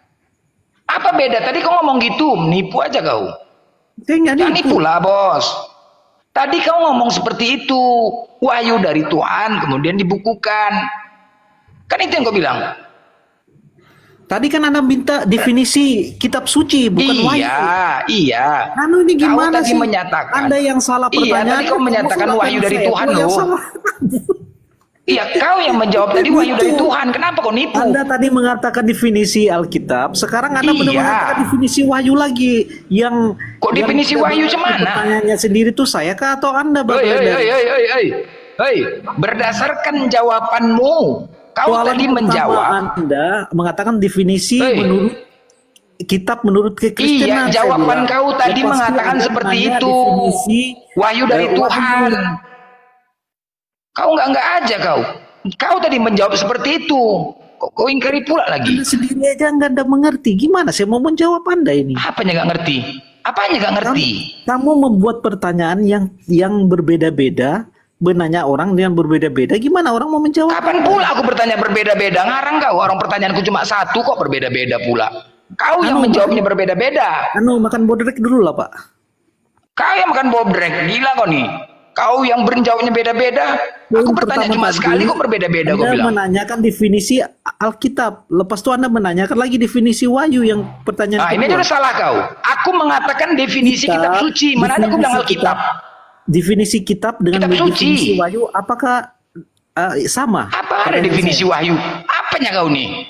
Apa beda? Tadi kau ngomong gitu, menipu aja kau. Saya nggak Jangan nipu. nipu lah, Bos. Tadi kau ngomong seperti itu. Wahyu dari Tuhan kemudian dibukukan. Kan itu yang kau bilang. Tadi kan Anda minta definisi kitab suci, bukan wahyu. Iya. Anu ini Kau gimana tadi sih? menyatakan. Anda yang salah Iya, pertanyaan. tadi kau menyatakan Kamu wahyu dari saya, Tuhan yang loh. salah. Iya, kau yang menjawab tadi wahyu dari Itu. Tuhan. Kenapa kau nipu? Anda tadi mengatakan definisi Alkitab, sekarang Anda Iya. mengatakan definisi wahyu lagi. Yang Kok definisi yang wahyu tidak cemana? Pertanyaannya sendiri tuh saya kah atau Anda, Bapak? Hei, berdasarkan jawabanmu, kau tadi menjawab. Anda mengatakan definisi Hei. menurut kitab menurut kekristenan. Iya, saya jawaban bilang. kau tadi Lepas itu mengatakan Anda seperti nanya itu. definisi, Wahyu dari wahyu. Tuhan. Kau enggak aja kau. Kau tadi menjawab seperti itu. Kau ingkari pula lagi. Anda sendiri aja nggak mengerti. Gimana saya mau menjawab Anda ini? Apanya nggak ngerti? Apanya nggak ngerti? Kamu membuat pertanyaan yang berbeda-beda, menanya orang dengan berbeda-beda. Gimana orang mau menjawab? Kapan pula aku bertanya berbeda-beda? Ngarang kau. Orang pertanyaanku cuma satu kok berbeda-beda pula. Kau yang menjawabnya berbeda-beda. Makan bodrek dulu lah, Pak. Kau yang makan bobrek. Gila kau nih. Kau yang menjawabnya beda-beda. Aku bertanya cuma sekali kok berbeda-beda kau Anda bilang. menanyakan definisi Alkitab. Lepas itu Anda menanyakan lagi definisi wahyu yang pertanyaan Nah, ini kedua. udah salah kau. Aku mengatakan definisi kitab suci. Mana ada aku bilang Alkitab? Definisi kitab dengan Kitab suci. definisi wahyu apakah sama? Apa ada definisi wahyu? Apanya kau nih?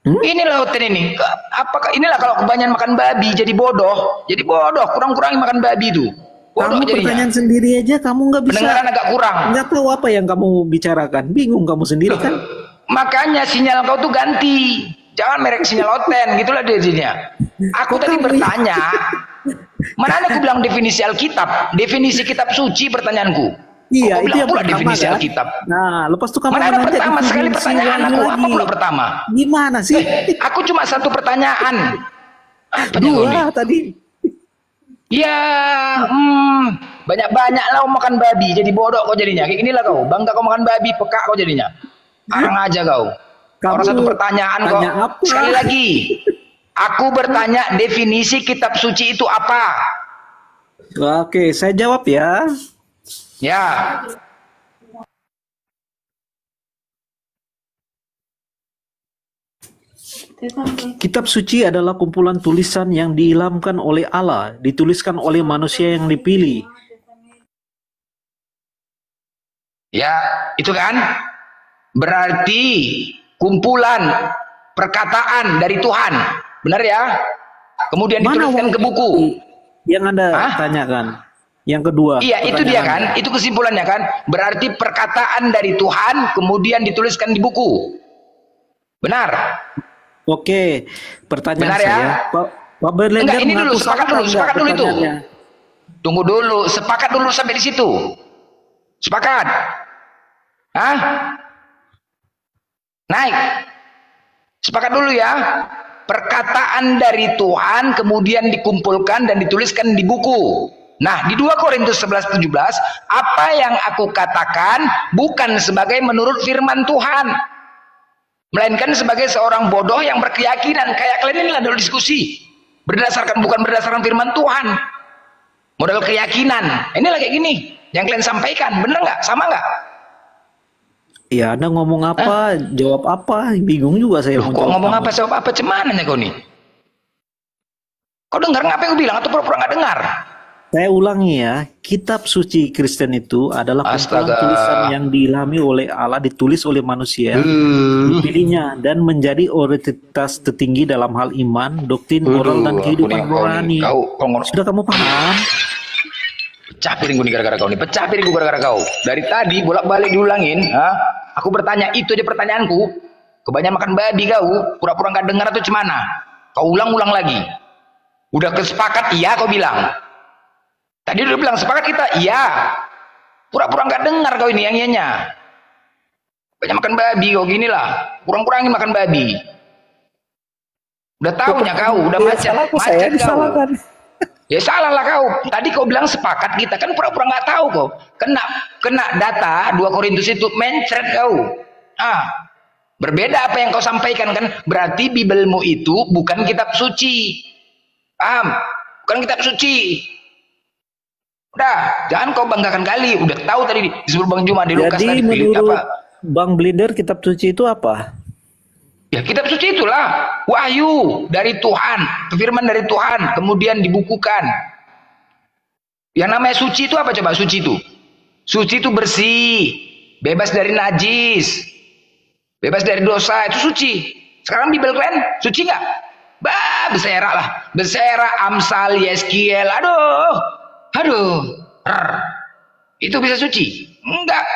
Inilah hotel ini. Apakah inilah kalau kebanyakan makan babi jadi bodoh. Jadi bodoh, kurang-kurangi makan babi itu. Bodoh Kamu jadinya. pertanyaan sendiri aja kamu nggak bisa. Pendengaran agak kurang. Nggak tahu apa yang kamu bicarakan. Bingung kamu sendiri kan? Makanya sinyal kau tuh ganti. Jangan merek sinyal Oten, gitulah jadinya. Aku tadi bertanya, mana ada aku bilang definisi Alkitab, definisi kitab suci pertanyaanku. Iya, Kok itu yang pula pertama definisi kan? Alkitab. Nah, lepas itu kamu Mana ada menanya pertama sekali definisi pertanyaan wahyu aku, apa lagi. pula pertama? Gimana sih? Aku cuma satu pertanyaan. Apa kau nih? Dua tadi. Ya, banyak-banyak lah makan babi, jadi bodoh kau jadinya. Kayak inilah kau, bangga kau makan babi, peka kau jadinya. Arang aja kau. Kamu Orang satu pertanyaan kok. tanya apa? Sekali lagi, aku bertanya definisi kitab suci itu apa? Oke, saya jawab ya. Ya, Kitab suci adalah kumpulan tulisan yang diilhamkan oleh Allah, dituliskan oleh manusia yang dipilih. ya, itu kan berarti kumpulan perkataan dari Tuhan, benar ya? Kemudian dituliskan ke buku. Yang Anda Hah? tanyakan? Yang kedua. Iya, itu dia pertanyaan kan, itu kesimpulannya kan. Berarti perkataan dari Tuhan kemudian dituliskan di buku. Benar? Oke, pertanyaan Benar ya? saya. Pak Berlender Enggak, ini dulu, mengaku sepakat salah dulu, enggak sepakat dulu itu. pertanyaannya? Tunggu dulu, sepakat dulu sampai di situ. Sepakat? Hah? Naik. Sepakat dulu ya. Perkataan dari Tuhan kemudian dikumpulkan dan dituliskan di buku. Nah, di 2 Korintus 11:17, apa yang aku katakan bukan sebagai menurut firman Tuhan, melainkan sebagai seorang bodoh yang berkeyakinan. Kayak kalian inilah dulu diskusi. Bukan berdasarkan firman Tuhan. Modal keyakinan. Inilah kayak gini yang kalian sampaikan. Bener nggak? Sama nggak? Ya, Anda ngomong apa, jawab apa, bingung juga saya. Loh, kok ngomong apa, jawab apa, cemananya kau nih? Kau dengar nggak apa yang aku bilang atau pura-pura nggak dengar? Saya ulangi ya, kitab suci Kristen itu adalah kumpulan Astaga. tulisan yang diilhami oleh Allah, ditulis oleh manusia, dipilihnya dan menjadi otoritas tertinggi dalam hal iman, doktrin, moral dan kehidupan rohani. Sudah kamu paham? Pecah piringku nih gara-gara kau nih. Pecah piringku gara-gara kau. Dari tadi bolak-balik diulangin. Aku bertanya, itu aja pertanyaanku. Kebanyakan makan babi kau. Pura-pura nggak dengar atau cemana? Kau ulang-ulang lagi. Udah kesepakat iya kau bilang. Tadi udah bilang sepakat kita iya. Pura-pura nggak dengar kau ini yang ianya. Banyak makan babi kau gini lah. Kurang-kurangin makan babi. Udah tahunya kau. Udah macet. Macet kau. Ya salah lah kau. Tadi kau bilang sepakat, kita kan pura-pura nggak tahu kau. Kena data 2 Korintus itu mencret kau. Berbeda apa yang kau sampaikan kan? Berarti Bibelmu itu bukan kitab suci. Paham? Bukan kitab suci. Udah, jangan kau banggakan kali. Udah tahu tadi disebut Bang Juma di Lukas tadi. Jadi menurut apa? Bang Blinder, kitab suci itu apa? Ya kitab suci itulah wahyu dari Tuhan, firman dari Tuhan, kemudian dibukukan. Yang namanya suci itu apa coba? Suci itu bersih, bebas dari najis, bebas dari dosa, itu suci. Sekarang Bibel kalian suci nggak? Bersera lah, bersera, Amsal, Yeskiel, aduh, itu bisa suci? Enggak.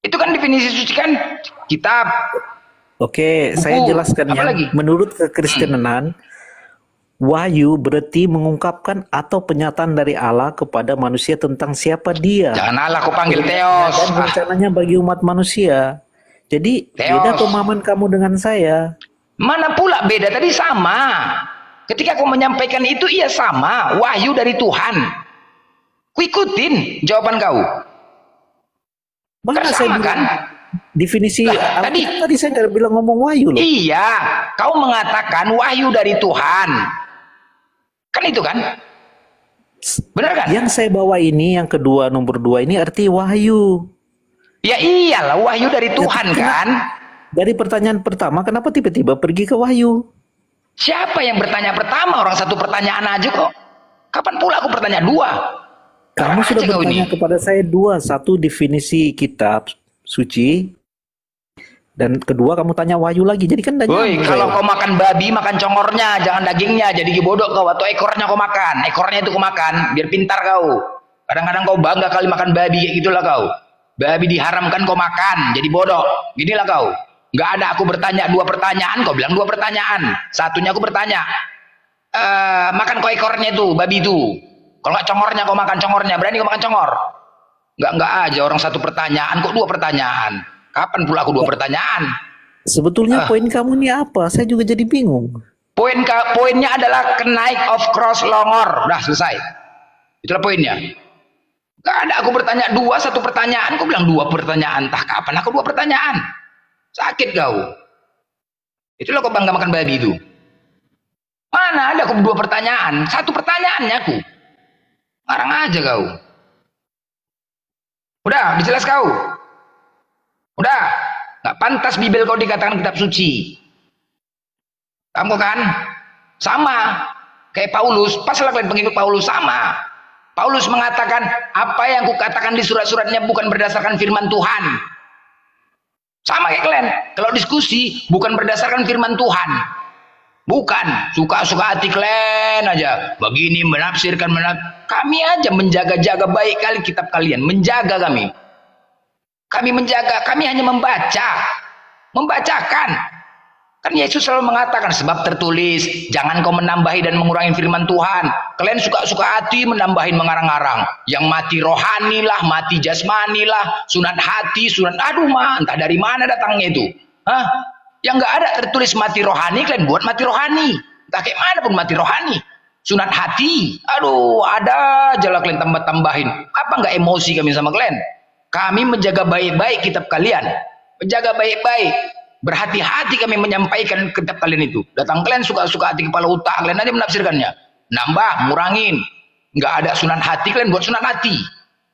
Itu kan definisi suci kan kitab. Oke, saya jelaskan ya. Menurut kekristenan, wahyu berarti mengungkapkan atau penyataan dari Allah kepada manusia tentang siapa Dia. Jangan Allah kau panggil Theos. Dan rencananya bagi umat manusia. Jadi beda pemahaman kamu dengan saya. Mana pula beda, tadi sama. Ketika kau menyampaikan itu iya sama, wahyu dari Tuhan. Ku ikutin jawaban kau. Mana sama saya kan? Definisi tadi saya nggak bilang ngomong wahyu loh. Iya, kau mengatakan wahyu dari Tuhan. Kan itu kan? Benar kan? Yang saya bawa ini, yang kedua, nomor 2 ini arti wahyu. Ya iyalah, wahyu dari Tuhan kan? Dari pertanyaan pertama, kenapa tiba-tiba pergi ke wahyu? Siapa yang bertanya pertama? Orang satu pertanyaan aja kok. Kapan pula aku bertanya 2? Kamu sudah bertanya kepada saya 2. Satu definisi kitab suci, dan kedua kamu tanya wahyu lagi. Jadi kan kalau kau makan babi, makan congornya, jangan dagingnya. Jadi bodoh kau. Atau ekornya kau makan, ekornya itu kau makan, biar pintar kau. Kadang-kadang kau bangga kali makan babi, kayak gitulah kau. Babi diharamkan kau makan, jadi bodoh. Ginilah kau. Nggak ada aku bertanya 2 pertanyaan, kau bilang 2 pertanyaan. Satunya aku bertanya, makan kau ekornya itu, babi itu. Kalau nggak congornya kau makan congornya, berani kau makan congor? Nggak aja orang 1 pertanyaan, kok 2 pertanyaan. Kapan pula aku 2 pertanyaan? Sebetulnya poin kamu ini apa? Saya juga jadi bingung. Poinnya adalah kenaik of cross longor. Udah selesai. Itulah poinnya. Nggak ada aku bertanya 1 pertanyaan, kau bilang 2 pertanyaan. Entah kapan aku 2 pertanyaan. Sakit kau. Itulah kau bangga makan babi itu. Mana ada aku 2 pertanyaan? 1 pertanyaannya aku. Ngarang aja kau. Udah, dijelas kau. Udah, nggak pantas Bibel kau dikatakan kitab suci. Kamu kan sama kayak Paulus. Pasal kalian pengikut Paulus sama. Paulus mengatakan apa yang kukatakan di surat-suratnya bukan berdasarkan firman Tuhan. Sama kayak kalian. Kalau diskusi bukan berdasarkan firman Tuhan. Bukan suka-suka hati kalian aja. Begini menafsirkan kami aja menjaga-jaga baik kali kitab kalian. Menjaga kami. Kami menjaga, kami hanya membacakan. Kan Yesus selalu mengatakan, sebab tertulis, jangan kau menambahi dan mengurangi firman Tuhan. Kalian suka-suka hati menambahin mengarang-arang. Yang mati rohani lah, mati jasmani lah, sunat hati, entah dari mana datangnya itu. Yang nggak ada tertulis mati rohani, kalian buat mati rohani. Entah kayak mana pun mati rohani. Sunat hati, ada aja lah kalian tambah-tambahin. Apa nggak emosi kami sama kalian? Kami menjaga baik-baik kitab kalian. Menjaga baik-baik. Berhati-hati kami menyampaikan kitab kalian itu. Datang kalian suka-suka hati kepala otak, kalian aja menafsirkannya. Nambah, ngurangin. Nggak ada sunat hati, kalian buat sunat hati.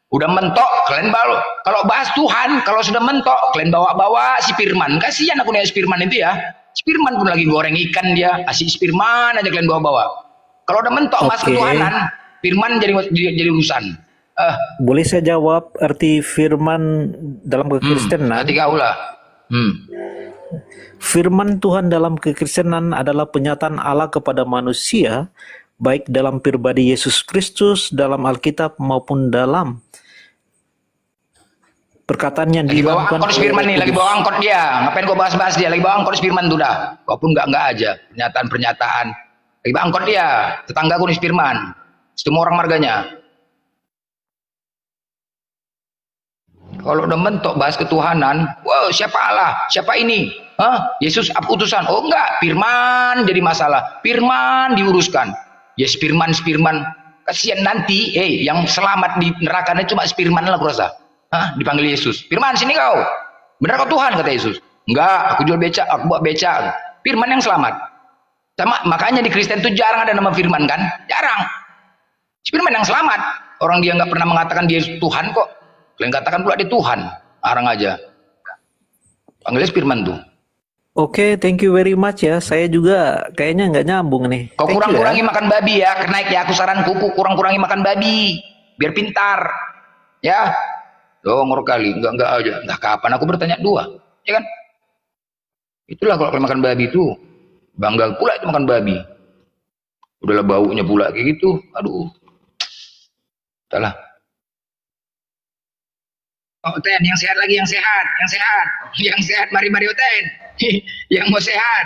Udah mentok, kalian bawa. Kalau bahas Tuhan, kalau sudah mentok, kalian bawa-bawa si Firman. Kasihan aku nih si Firman itu ya. Si Firman pun lagi goreng ikan dia. Si Firman aja kalian bawa-bawa. Kalau udah mentok mas ketuhanan, Firman jadi urusan. Boleh saya jawab arti Firman dalam kekristenan? Nanti kau lah. Firman Tuhan dalam kekristenan adalah penyataan Allah kepada manusia, baik dalam pribadi Yesus Kristus, dalam Alkitab maupun dalam perkataan yang dilakukan. Lagi bawa angkot Firman nih, lagi bawa angkot dia. Ngapain kau bahas-bahas dia? Lagi bawa angkot Firman tuh dah. Walaupun enggak aja pernyataan-pernyataan. Lagi bawa angkot dia. Tetangga aku nih Firman. Semua orang marganya. Kalau udah mentok bahas ketuhanan, wow, siapa Allah? Siapa ini? Yesus utusan? Oh enggak, Firman jadi masalah. Firman diuruskan. Ya Firman, kasihan nanti, yang selamat di nerakanya cuma Firman lah aku rasa. Dipanggil Yesus, Firman sini kau, benar kau Tuhan, kata Yesus. Enggak, aku jual beca, aku buat beca. Firman yang selamat. Sama, makanya di Kristen itu jarang ada nama Firman kan, jarang. Firman yang selamat, orang dia nggak pernah mengatakan dia Tuhan kok. Kalian katakan pula dia Tuhan, arang aja. Panggilnya Firman tuh. Oke, thank you very much ya. Saya juga kayaknya nggak nyambung nih. Kau kurang-kurangi makan babi ya, kenaik ya, aku saran kuku kurang-kurangi makan babi, biar pintar. Ya, dongor kali, enggak aja. Entah kapan aku bertanya dua, ya kan? Itulah kalau kalian makan babi itu, bangga pula itu makan babi. Udahlah baunya pula kayak gitu, aduh. Salah. Oh, Ten, yang sehat lagi, yang sehat, mari Ten. Yang mau sehat,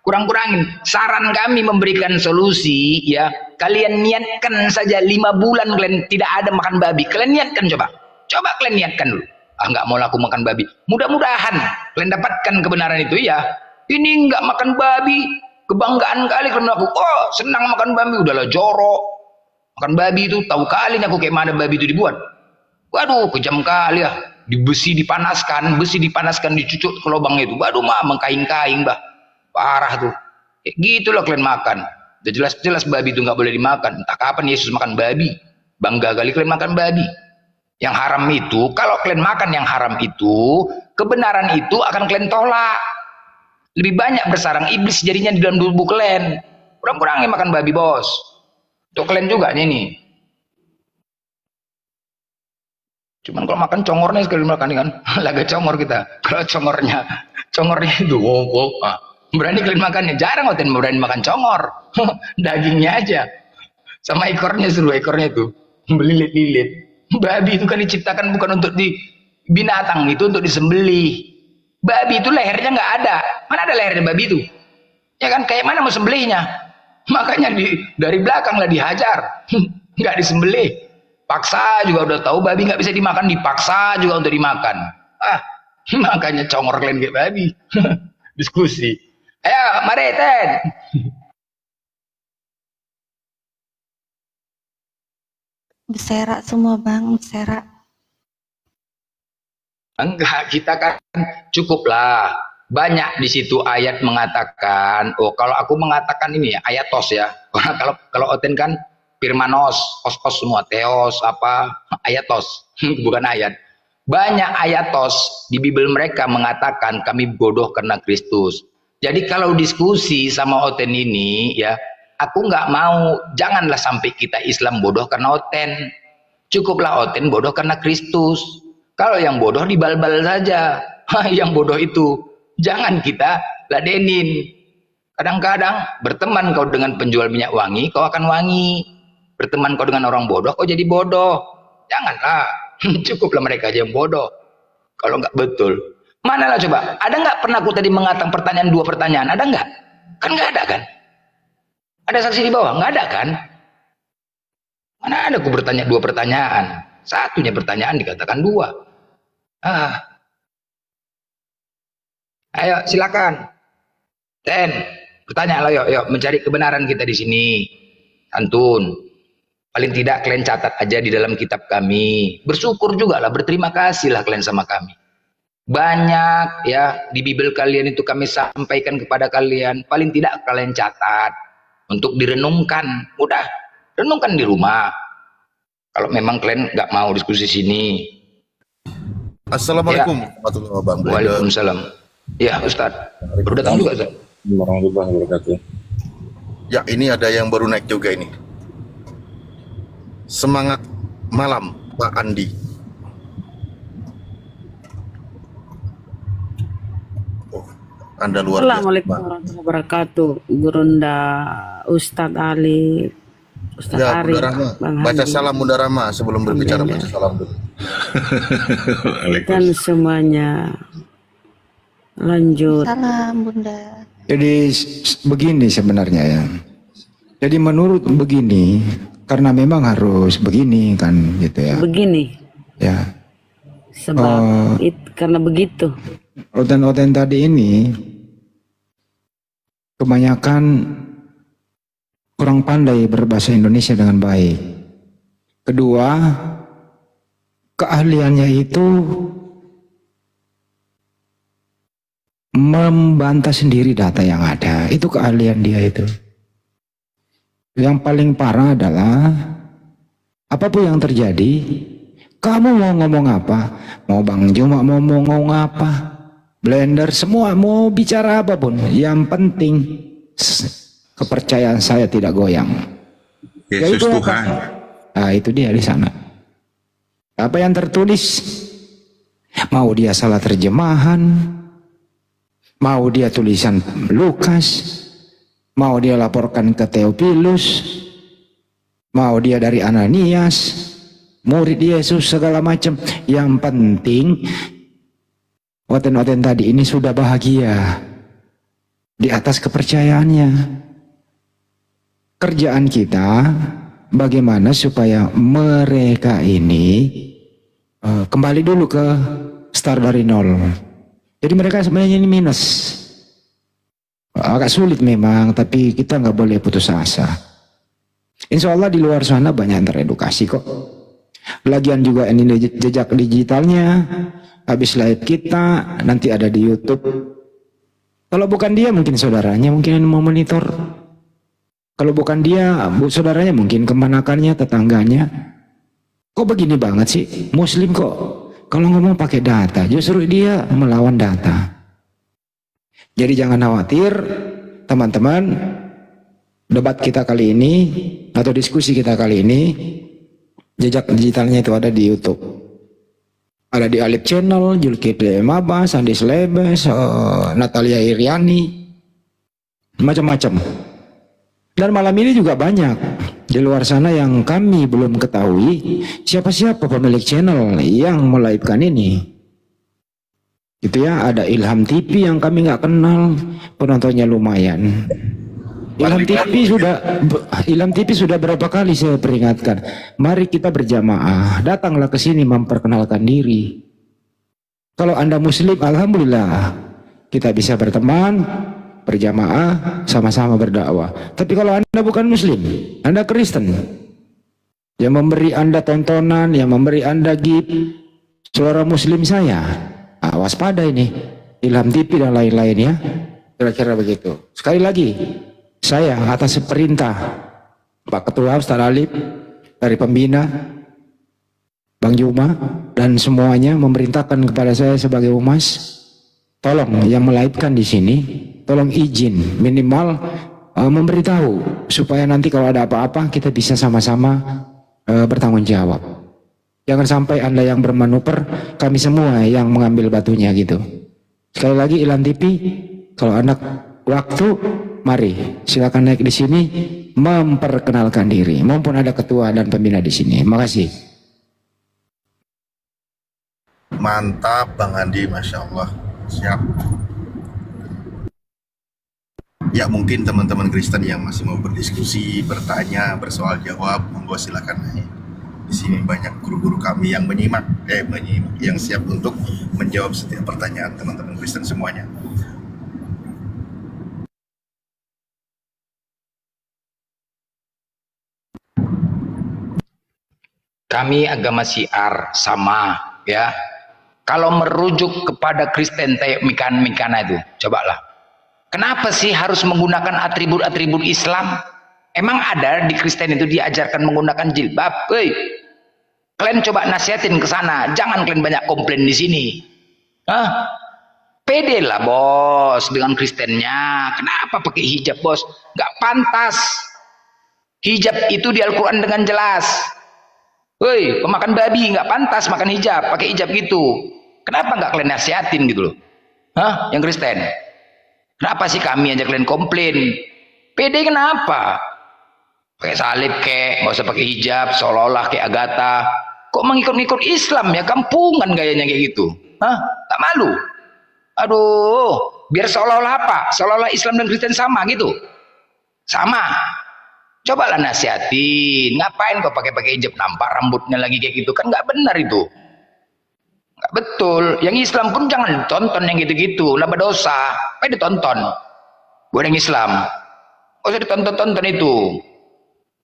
kurang-kurangin. Saran kami memberikan solusi, ya. Kalian niatkan saja 5 bulan kalian tidak ada makan babi. Kalian niatkan coba kalian niatkan dulu. Nggak mau laku makan babi. Mudah-mudahan kalian dapatkan kebenaran itu ya. Ini nggak makan babi, kebanggaan kali kalian aku. Oh, senang makan babi, udahlah jorok. Makan babi itu tahu kali aku kayak mana babi itu dibuat. Waduh, kejam kali ya. Besi dipanaskan, dicucuk ke lubang itu. Waduh, mengkaing-kaing, bah. Parah tuh. Kayak gitulah kalian makan. Udah jelas-jelas babi itu nggak boleh dimakan. Entah kapan Yesus makan babi. Bangga kali kalian makan babi. Yang haram itu, kalau kalian makan yang haram itu, kebenaran itu akan kalian tolak. Lebih banyak bersarang iblis jadinya di dalam tubuh kalian. Kurang-kurangin makan babi, bos. Untuk kalian juga nih. Cuman kalau makan congornya sekali makan kan, laga congor kita. Kalau congornya itu, berani kalian makannya. Jarang Oten berani makan congor, dagingnya aja, sama ekornya seluruh ekornya itu melilit-lilit. Babi itu kan diciptakan bukan untuk di binatang, itu untuk disembelih. Babi itu lehernya nggak ada, mana ada lehernya babi itu? Ya kan, kayak mana mau sembelihnya? Makanya dari belakang lah dihajar, nggak disembelih. Paksa juga udah tahu babi nggak bisa dimakan, dipaksa juga untuk dimakan. Makanya congor kalian kayak babi. Diskusi. Ayo, mari Ten. Berserak semua bang, berserak. Enggak, kita kan cukuplah. Banyak di situ ayat mengatakan. Oh, kalau aku mengatakan ini ya, ayatos ya. Kalau Oten kan Firmanos, os semua, teos, ayatos, bukan ayat. Banyak ayatos di Bible mereka mengatakan kami bodoh karena Kristus. Jadi kalau diskusi sama Oten ini, ya, aku nggak mau, janganlah sampai kita Islam bodoh karena Oten. Cukuplah Oten bodoh karena Kristus. Kalau yang bodoh dibal-bal saja, yang bodoh itu jangan kita ladenin. Kadang-kadang berteman kau dengan penjual minyak wangi, kau akan wangi. Berteman kau dengan orang bodoh, kau jadi bodoh. Janganlah, cukuplah mereka aja yang bodoh. Kalau nggak betul, manalah coba? Ada nggak pernah aku tadi mengatakan pertanyaan 2 pertanyaan? Ada nggak? Kan nggak ada kan? Ada saksi di bawah? Nggak ada kan? Mana ada aku bertanya 2 pertanyaan? Satunya pertanyaan dikatakan 2. Ayo silakan. Ten, bertanya lah, yuk mencari kebenaran kita di sini. Santun. Paling tidak kalian catat aja di dalam kitab kami. Bersyukur juga lah, berterima kasih lah kalian sama kami. Banyak ya di Bible kalian itu kami sampaikan kepada kalian. Paling tidak kalian catat untuk direnungkan. Udah, renungkan di rumah. Kalau memang kalian nggak mau diskusi sini. Assalamualaikum warahmatullahi wabarakatuh. Waalaikumsalam. Ya Ustadz, baru datang juga Ustadz. Warahmatullahi wabarakatuh. Ya, ini ada yang baru naik juga ini. Semangat malam Pak Andi. Oh, Anda luar biasa. Assalamualaikum warahmatullahi wabarakatuh. Gurunda Ustadz Ali, Ustadz Ya, Ari, Bunda Rahma. Bang Baca Hadi. salam Bunda Rahma sebelum berbicara, baca salam dulu. Dan semuanya lanjut. Salam bunda. Jadi begini sebenarnya ya. Jadi menurut begini, karena memang harus begini kan gitu ya. Begini, Ya. sebab karena begitu. Oten-oten tadi ini kebanyakan kurang pandai berbahasa Indonesia dengan baik. Kedua, keahliannya itu membantah sendiri data yang ada. Itu keahlian dia itu. Yang paling parah adalah apapun yang terjadi, kamu mau ngomong apa, mau Bang Juma mau ngomong apa, Blender semua mau bicara apapun, yang penting kepercayaan saya tidak goyang. Yesus Yaitu Tuhan. Nah, itu dia di sana. Apa yang tertulis, mau dia salah terjemahan, mau dia tulisan Lukas, mau dia laporkan ke Theophilus, mau dia dari Ananias, murid Yesus segala macam. Yang penting Oten-oten tadi ini sudah bahagia di atas kepercayaannya. Kerjaan kita bagaimana supaya mereka ini kembali dulu ke start dari nol. Jadi mereka sebenarnya ini minus. Agak sulit memang, tapi kita nggak boleh putus asa. Insya Allah di luar sana banyak yang teredukasi kok. Lagian juga ini jejak digitalnya, habis live kita nanti ada di YouTube. Kalau bukan dia mungkin saudaranya mungkin yang mau monitor. Kalau bukan dia saudaranya mungkin kemanakannya, tetangganya. Kok begini banget sih Muslim kok kalau ngomong pakai data, justru dia melawan data. Jadi jangan khawatir teman-teman, debat kita kali ini atau diskusi kita kali ini, jejak digitalnya itu ada di YouTube. Ada di Alif Channel, Julkifli Mabas, Andi Slebes, Natalia Iriani, macam-macam. Dan malam ini juga banyak di luar sana yang kami belum ketahui siapa-siapa pemilik channel yang melive-kan ini. Gitu ya, ada Ilham TV yang kami nggak kenal, penontonnya lumayan. Ilham TV sudah berapa kali saya peringatkan, mari kita berjamaah, datanglah ke sini memperkenalkan diri. Kalau Anda Muslim, alhamdulillah kita bisa berteman, berjamaah, sama-sama berdakwah. Tapi kalau Anda bukan Muslim, Anda Kristen, yang memberi Anda tontonan, yang memberi Anda gift, saudara Muslim saya, waspada ini, Ilham TV dan lain-lain ya, kira-kira begitu. Sekali lagi, saya atas perintah Pak Ketua Ustaz Alif dari pembina Bang Juma dan semuanya memerintahkan kepada saya sebagai humas, tolong yang melive-kan di sini, tolong izin minimal memberitahu supaya nanti kalau ada apa-apa kita bisa sama-sama bertanggung jawab. Jangan sampai Anda yang bermanuver, kami semua yang mengambil batunya gitu. Sekali lagi Ilham TV, kalau anak waktu, mari silakan naik di sini memperkenalkan diri. Maupun ada ketua dan pembina di sini. Makasih. Mantap Bang Andi, Masya Allah. Siap. Ya mungkin teman-teman Kristen yang masih mau berdiskusi, bertanya, bersoal jawab, monggo silakan. Di sini banyak guru-guru kami yang menyimak, yang siap untuk menjawab setiap pertanyaan teman-teman Kristen semuanya. Kami agama Syiar sama ya. Kalau merujuk kepada Kristen Mikana itu, cobalah. Kenapa sih harus menggunakan atribut-atribut Islam? Emang ada di Kristen itu diajarkan menggunakan jilbab? Kalian coba nasihatin ke sana, jangan kalian banyak komplain di sini. Pede lah bos dengan Kristennya. Kenapa pakai hijab bos? Gak pantas. Hijab itu di Al-Quran dengan jelas. Woi, pemakan babi nggak pantas makan hijab, pakai hijab gitu. Kenapa nggak kalian nasihatin gitu loh? Yang Kristen. Kenapa sih kami aja kalian komplain? Pede kenapa? Pakai salib kek, nggak usah pakai hijab, seolah-olah kayak Agatha. Kok mengikut-ikut Islam ya, kampungan gayanya kayak gitu. Tak malu? Aduh, biar seolah-olah apa? Seolah-olah Islam dan Kristen sama gitu. Sama. Cobalah nasihatin, ngapain kau pakai hijab, nampak rambutnya lagi kayak gitu, kan nggak benar itu, nggak betul. Yang Islam pun jangan ditonton yang gitu-gitu, lah berdosa, apa ditonton? Buat yang Islam, usah ditonton-tonton itu.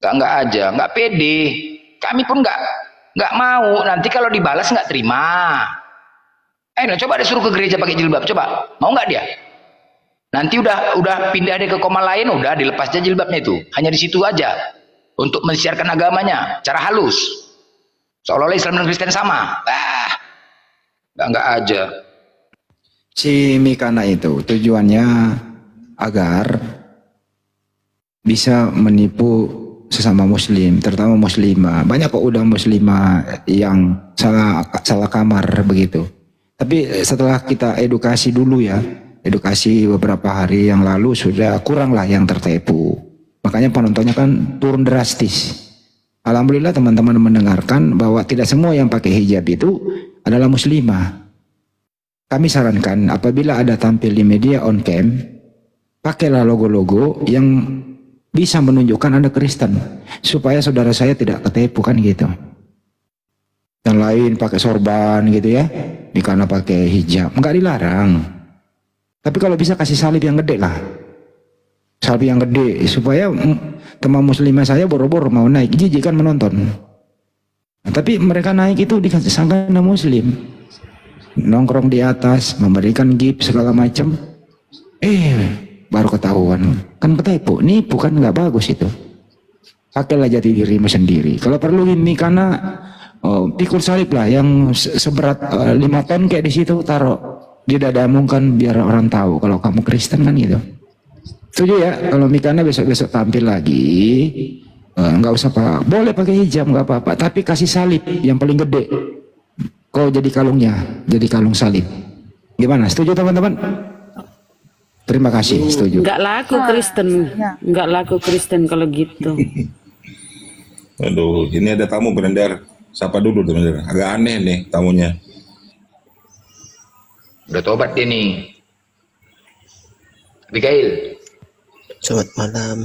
Nggak aja, nggak pede. Kami pun nggak mau. Nanti kalau dibalas nggak terima. Coba disuruh ke gereja pakai jilbab, coba. Mau nggak dia? Nanti udah pindah dia ke koma lain, udah dilepas aja jilbabnya itu. Hanya di situ aja untuk mensiarkan agamanya, cara halus. Seolah-olah Islam dan Kristen sama. Nggak aja. Si Mikana itu tujuannya agar bisa menipu sesama muslim, terutama muslimah. Banyak kok udah muslimah yang salah kamar begitu. Tapi setelah kita edukasi dulu ya, edukasi beberapa hari yang lalu sudah kurang lah yang tertipu. Makanya penontonnya kan turun drastis. Alhamdulillah teman-teman mendengarkan bahwa tidak semua yang pakai hijab itu adalah muslimah. Kami sarankan apabila ada tampil di media on cam, pakailah logo-logo yang bisa menunjukkan Anda Kristen, supaya saudara saya tidak ketipu kan gitu. Yang lain pakai sorban gitu ya, karena pakai hijab, enggak dilarang. Tapi kalau bisa kasih salib yang gede lah, salib yang gede, supaya teman muslimah saya boro-boro mau naik, jijik kan menonton. Nah, tapi mereka naik itu disangka muslim, nongkrong di atas, memberikan gift segala macam. Baru ketahuan, kan ketipu, nipu kan nggak bagus itu. Pakailah jati dirimu sendiri. Kalau perlu ini karena pikul salib lah yang seberat 5 ton kayak di situ, taruh di dadamu kan biar orang tahu kalau kamu Kristen kan gitu. Setuju ya? Kalau Mikana besok-besok tampil lagi, nggak usah pak, boleh pakai hijab nggak apa-apa, tapi kasih salib yang paling gede. Kau jadi kalungnya, jadi kalung salib. Gimana? Setuju teman-teman? Terima kasih, setuju. Nggak laku Kristen, nggak laku Kristen kalau gitu. Aduh, ini ada tamu beredar. Sapa dulu teman-teman. Agak aneh nih tamunya. Udah tobat dia nih. Abigail. Selamat malam.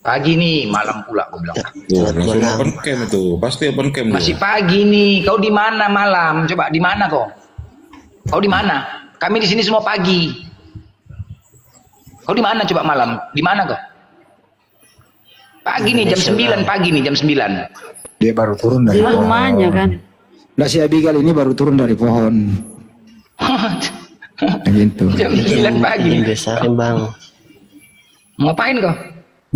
Pagi nih, malam pula aku bilang. Langsung open cam itu, pasti open cam. Masih pagi nih. Kau di mana malam? Coba di mana kau? Kau di mana? Kami di sini semua pagi. Kau di mana coba malam? Di mana kau? Pagi nih jam 9 pagi nih jam 9. Dia baru turun dari pohon. Rumahnya kan. Nah si Abigail ini baru turun dari pohon. Gitu. Jam 9 pagi. Biasa bang. Mau ngapain kau?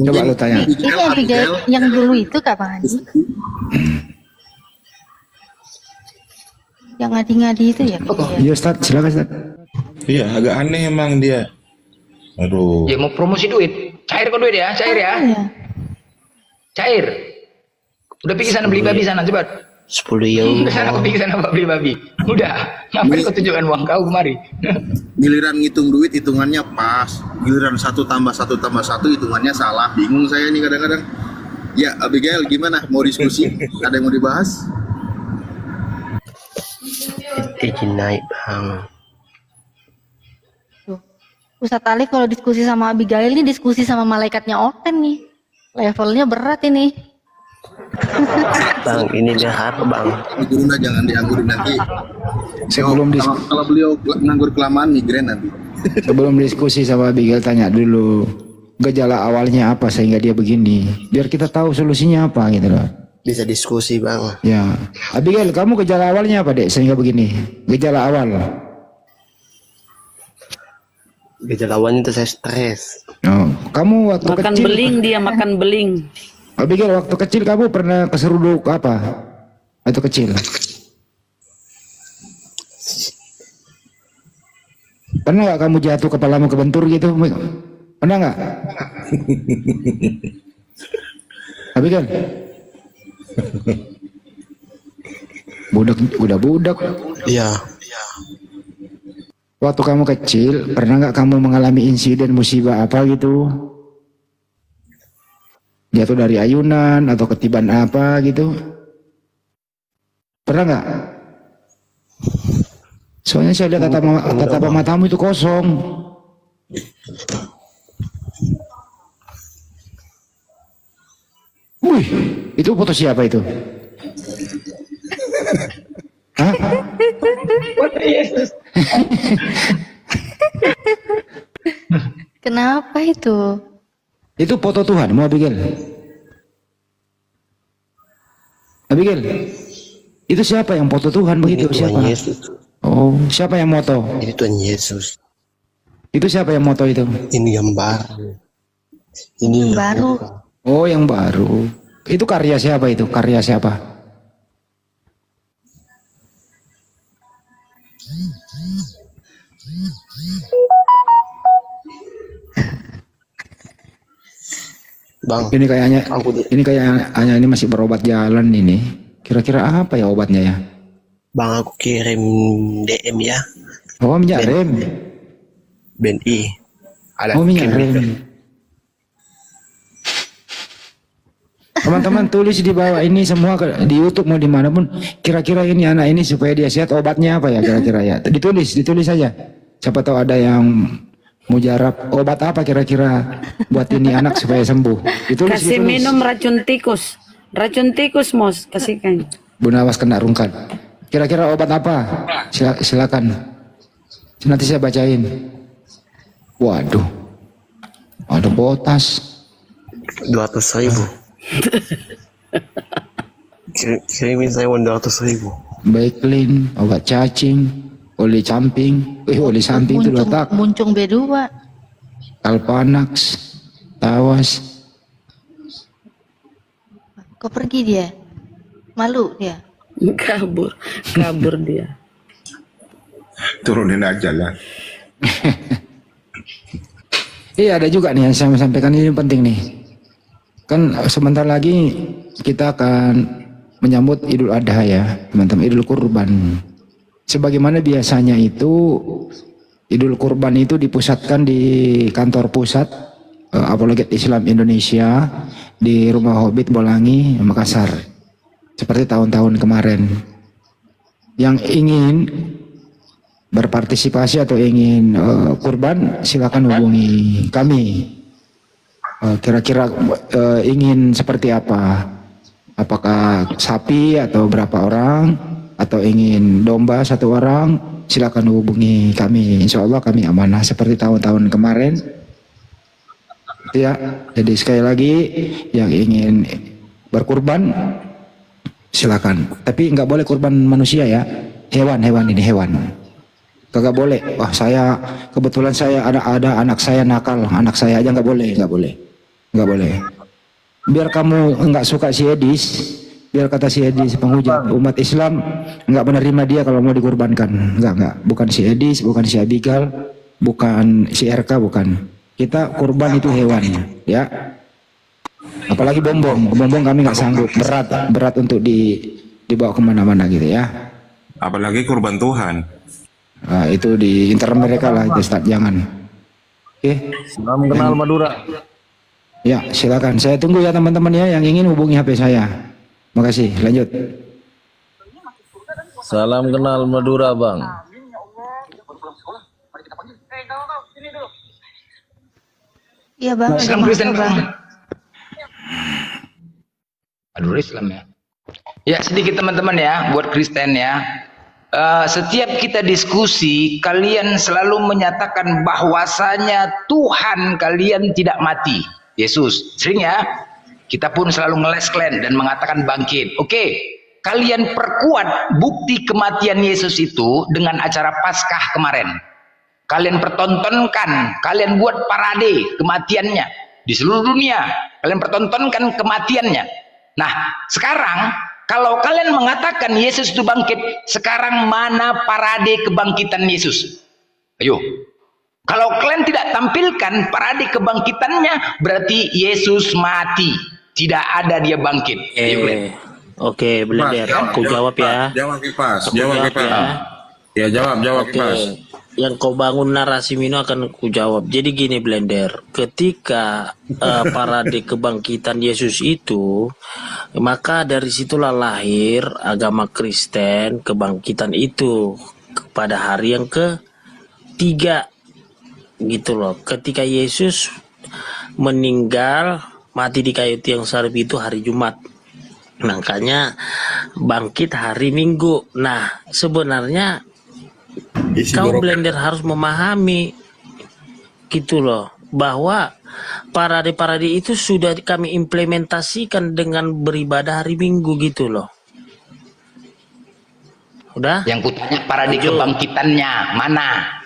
Coba lu tanya. Ini Abigail yang dulu itu Kak Bang Haji? Yang ngadi-ngadi itu ya? Iya Ustaz, silakan Ustaz. Iya, agak aneh emang dia. Aduh. Ya mau promosi duit. Cair kok duit ya, cair ya. Cair. Udah pergi sana beli babi sana coba. 10 yang. Udah sana kau pergi sana beli babi. Udah. Ngapain kau tunjukkan uang kau kemari? Giliran ngitung duit hitungannya pas. Giliran 1 tambah 1 tambah 1 hitungannya salah. Bingung saya nih kadang-kadang. Ya Abigail gimana? Mau diskusi? Ada yang mau dibahas? Izin naik bang. Ustadz Ali kalau diskusi sama Abigail ini diskusi sama malaikatnya Oten nih. Levelnya berat ini. Bang, ini dia harap bang. Gurunda jangan dianggurin nanti. Sebelum kalau beliau nganggur kelamaan migrain nanti. Sebelum diskusi sama Abigail tanya dulu gejala awalnya apa sehingga dia begini. Biar kita tahu solusinya apa gitu loh. Bisa diskusi bang. Ya, Abigail kamu gejala awalnya apa dek sehingga begini? Gejala awal. Gejala awalnya itu saya stres. Oh, kamu waktu Makan kecil beling dia, makan beling. Abigail waktu kecil kamu pernah keseruduk apa? Waktu kecil. Pernah nggak kamu jatuh kepalamu kebentur gitu? Pernah nggak? Abigail. Udah budak. Iya. Waktu kamu kecil, pernah nggak kamu mengalami insiden musibah apa gitu? Jatuh dari ayunan atau ketiban apa gitu? Pernah nggak? Soalnya saya lihat tatap matamu itu kosong. Wih, itu foto siapa itu? Hah? Foto Yesus. Kenapa itu? Itu foto Tuhan, mau Abigail? Abigail, itu siapa yang foto Tuhan begitu? Ini Tuhan Siapa? Yesus. Oh, siapa yang moto? Ini Tuhan Yesus. Itu siapa yang moto itu? Ini yang baru. Ini Yang baru. Oh, yang baru. Itu karya siapa itu? Karya siapa? Bang. Ini kayaknya ini masih berobat jalan ini. Kira-kira apa ya obatnya ya? Bang, aku kirim DM ya. Oh, minyak rem. BNI. Oh, minyak rem. Teman-teman tulis di bawah ini semua di YouTube mau dimanapun. Kira-kira ini anak ini supaya dia sehat obatnya apa ya kira-kira ya? Ditulis saja. Siapa tahu ada yang mujarab obat apa kira-kira buat ini anak supaya sembuh. Kasih minum racun tikus. Racun tikus, Mos, kasihkan. Bu Nawas kena rungkat. Kira-kira obat apa? Silakan. Nanti saya bacain. Waduh. Ada potas. 200.000. Kirimin saya 200.000. Baiklin, obat cacing, oli camping. Oli samping itu letak. Muncung B2. Alpanax, tawas. Kok pergi dia? Malu dia? Kabur dia. Turunin aja lah. Iya, ada juga nih yang saya sampaikan, ini penting nih. Kan sebentar lagi kita akan menyambut Idul Adha ya, teman-teman, Idul Kurban. Sebagaimana biasanya itu Idul Kurban itu dipusatkan di kantor pusat Apologet Islam Indonesia di Rumah Hobbit Bolangi, Makassar. Seperti tahun-tahun kemarin. Yang ingin berpartisipasi atau ingin kurban, silakan hubungi kami. Kira-kira ingin seperti apa? Apakah sapi atau berapa orang? Atau ingin domba 1 orang? Silakan hubungi kami. Insya Allah kami amanah seperti tahun-tahun kemarin. Ya, jadi sekali lagi yang ingin berkurban silakan. Tapi nggak boleh kurban manusia ya. Hewan ini hewan. Kagak boleh. Wah, kebetulan saya ada anak saya nakal, anak saya aja nggak boleh. Biar kamu nggak suka si Edis, biar kata si Edis penghujat umat Islam nggak menerima dia kalau mau dikurbankan. Nggak. Bukan si Edis, bukan si Abigail, bukan si RK, bukan. Kita kurban itu hewan, ya. Apalagi bombong kami nggak sanggup, berat untuk dibawa kemana-mana gitu ya. Apalagi kurban Tuhan. Nah, itu di internet mereka lah itu, Ustaz, jangan. Oke. Salam kenal Madura. Ya, silakan. Saya tunggu ya teman-teman ya yang ingin hubungi HP saya. Makasih. Lanjut. Salam kenal Madura, Bang. Iya, Bang. Islam Kristen, Bang. Aduh, Islam ya. Ya, sedikit teman-teman ya, buat Kristen ya. Setiap kita diskusi, kalian selalu menyatakan bahwasanya Tuhan kalian tidak mati. Yesus, sering ya. Kita pun selalu ngeles kalian dan mengatakan bangkit. Oke, kalian perkuat bukti kematian Yesus itu dengan acara Paskah kemarin. Kalian pertontonkan, kalian buat parade kematiannya di seluruh dunia. Kalian pertontonkan kematiannya. Nah, sekarang kalau kalian mengatakan Yesus itu bangkit, sekarang mana parade kebangkitan Yesus? Ayo. Kalau kalian tidak tampilkan parade kebangkitannya, berarti Yesus mati. Tidak ada dia bangkit. Oke, Blender. Aku jawab ya. Jawab Kipas. Ya, jawab Kipas. Yang kau bangun narasi Mino akan ku jawab. Jadi gini Blender, ketika parade kebangkitan Yesus itu, maka dari situlah lahir agama Kristen kebangkitan itu pada hari yang ke-3 gitu loh. Ketika Yesus meninggal mati di kayu tiang salib itu hari Jumat, makanya bangkit hari Minggu. Nah, sebenarnya kau Blender harus memahami gitu loh, bahwa parade-parade itu sudah kami implementasikan dengan beribadah hari Minggu gitu loh. Udah? Yang kutanya parade kebangkitannya mana?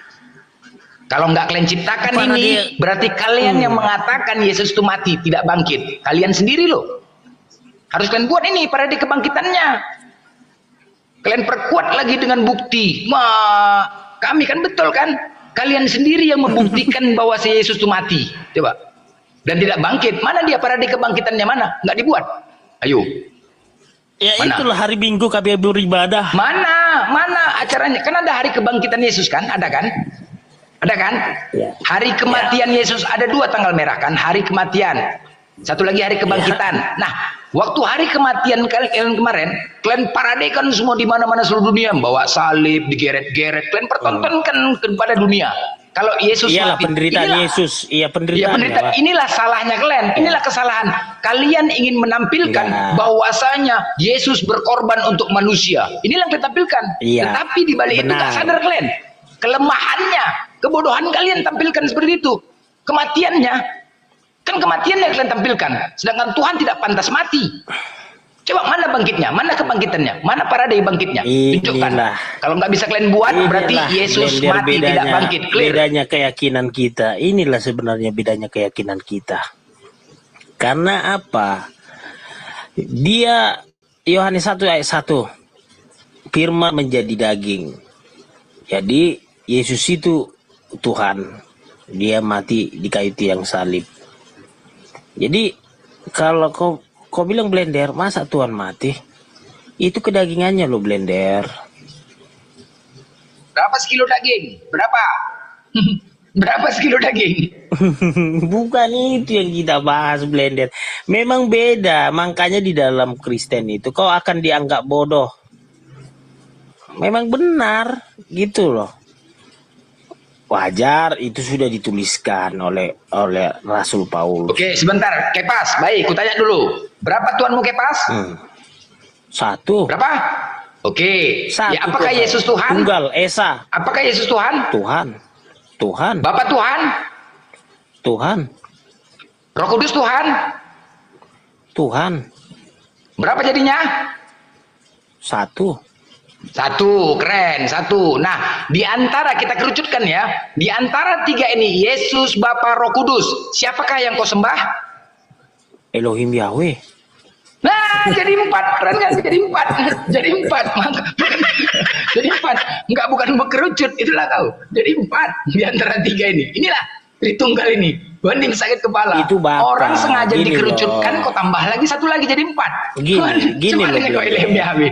Kalau nggak kalian ciptakan ini, berarti kalian yang mengatakan Yesus itu mati, tidak bangkit. Kalian sendiri loh. Harus kalian buat ini parade kebangkitannya. Kalian perkuat lagi dengan bukti. Kami kan betul kan? Kalian sendiri yang membuktikan bahwa si Yesus itu mati. Coba. Dan tidak bangkit. Mana dia parade kebangkitannya mana? Nggak dibuat. Ayo. Ya mana? Itulah hari Minggu kami beribadah. Mana acaranya? Kan ada hari kebangkitan Yesus kan? Ada kan? Ada kan? Ya. Hari kematian Yesus ada 2 tanggal merah kan? Hari kematian. Satu lagi hari kebangkitan. Nah, waktu hari kematian kalian kemarin, kalian paradekan semua di mana-mana seluruh dunia, bawa salib, digeret-geret, kalian pertontonkan kepada dunia. Kalau Yesus iyalah mati, penderitaan Yesus, penderitaan. Inilah salahnya kalian, inilah kesalahan. Kalian ingin menampilkan bahwasanya Yesus berkorban untuk manusia. Inilah yang kalian tampilkan. Tetapi di balik itu tak sadar kalian kelemahannya, kebodohan kalian tampilkan seperti itu. Kematiannya, kan kematiannya kalian tampilkan. Sedangkan Tuhan tidak pantas mati. Coba mana bangkitnya, mana kebangkitannya, mana parade bangkitnya? Tunjukkan. Kalau nggak bisa kalian buat, berarti Yesus mati tidak bangkit. Clear. Bedanya keyakinan kita. Inilah sebenarnya bedanya keyakinan kita. Karena apa? Dia Yohanes 1 ayat 1. Firman menjadi daging. Jadi Yesus itu Tuhan. Dia mati di kayu tiang salib. Jadi kalau kau bilang Blender, masa Tuhan mati? Itu kedagingannya loh Blender. Berapa sekilo daging? Berapa? Berapa sekilo daging? Bukan itu yang kita bahas Blender. Memang beda, makanya di dalam Kristen itu kau akan dianggap bodoh. Memang benar, gitu loh. Wajar, itu sudah dituliskan oleh Rasul Paulus. Oke, sebentar, Kepas. Baik, kutanya dulu. Berapa Tuhanmu, Kepas? 1. Berapa? Oke. 1. Ya, apakah Tuhan. Yesus Tuhan? Tunggal, Esa. Apakah Yesus Tuhan? Tuhan. Bapak Tuhan? Tuhan. Roh Kudus Tuhan? Tuhan. Berapa jadinya? 1. 1, keren, 1. Nah, di antara kita kerucutkan ya, di antara 3 ini, Yesus, Bapa, Roh Kudus, siapakah yang kau sembah? Elohim Yahweh. Nah, jadi 4, keren kan? Jadi 4, jadi 4, jadi 4. Enggak, bukan berkerucut, itulah kau. Jadi 4 di antara 3 ini. Inilah Tritunggal ini. Banding sakit kepala. Itu Bapak. Orang sengaja Gini dikerucutkan, kau tambah lagi 1 lagi jadi 4. Gini loh. Coba Elohim Yahweh.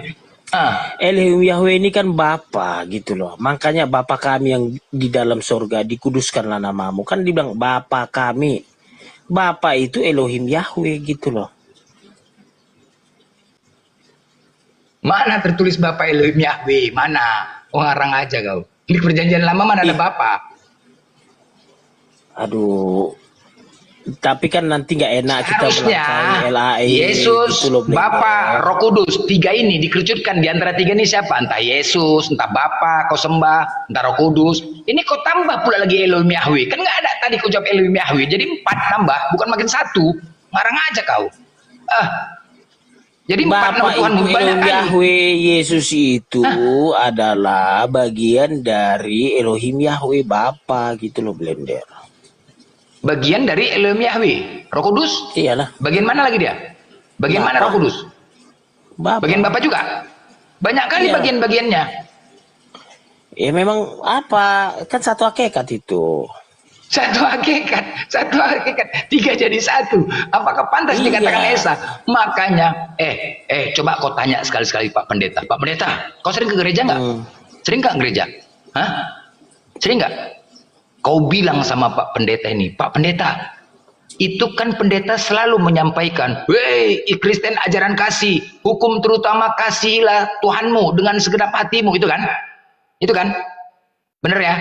Elohim Yahweh ini kan Bapa gitu loh. Makanya Bapa kami yang di dalam surga, dikuduskanlah namamu. Kan dibilang Bapa kami. Bapa itu Elohim Yahweh gitu loh. Mana tertulis Bapa Elohim Yahweh? Mana? Ngarang aja kau. Di perjanjian lama mana ada Bapa? Aduh. Tapi kan nanti nggak enak kita harusnya LAE, Yesus, Bapa, Roh Kudus, 3 ini dikerucutkan. Di antara 3 ini siapa? Entah Yesus, entah Bapa kau sembah, entah Roh Kudus. Ini kau tambah pula lagi Elohim Yahweh. Kan nggak ada tadi kau jawab Elohim Yahweh. Jadi 4 tambah, bukan makin 1. Ngarang aja kau. Jadi 4 nama Tuhan Elohim Yahweh Yesus itu adalah bagian dari Elohim Yahweh Bapa gitu loh Blender. Bagian dari Elohim Yahweh. Roh Kudus? Iyalah. Bagian mana lagi dia? Bagian mana Roh Kudus? Bagian Bapa juga? Banyak kali bagian-bagiannya. Ya memang apa? Kan satu hakikat itu. Satu hakikat. 3 jadi 1. Apakah pantas dikatakan Esa? Makanya, coba kau tanya sekali-sekali Pak Pendeta. Pak Pendeta, kau sering ke gereja nggak? Sering nggak gereja? Hah? Sering nggak? Kau bilang sama Pak Pendeta ini, Pak Pendeta, itu kan pendeta selalu menyampaikan, weh, Kristen ajaran kasih, hukum terutama kasihilah Tuhanmu dengan segenap hatimu, itu kan? Itu kan? Bener ya?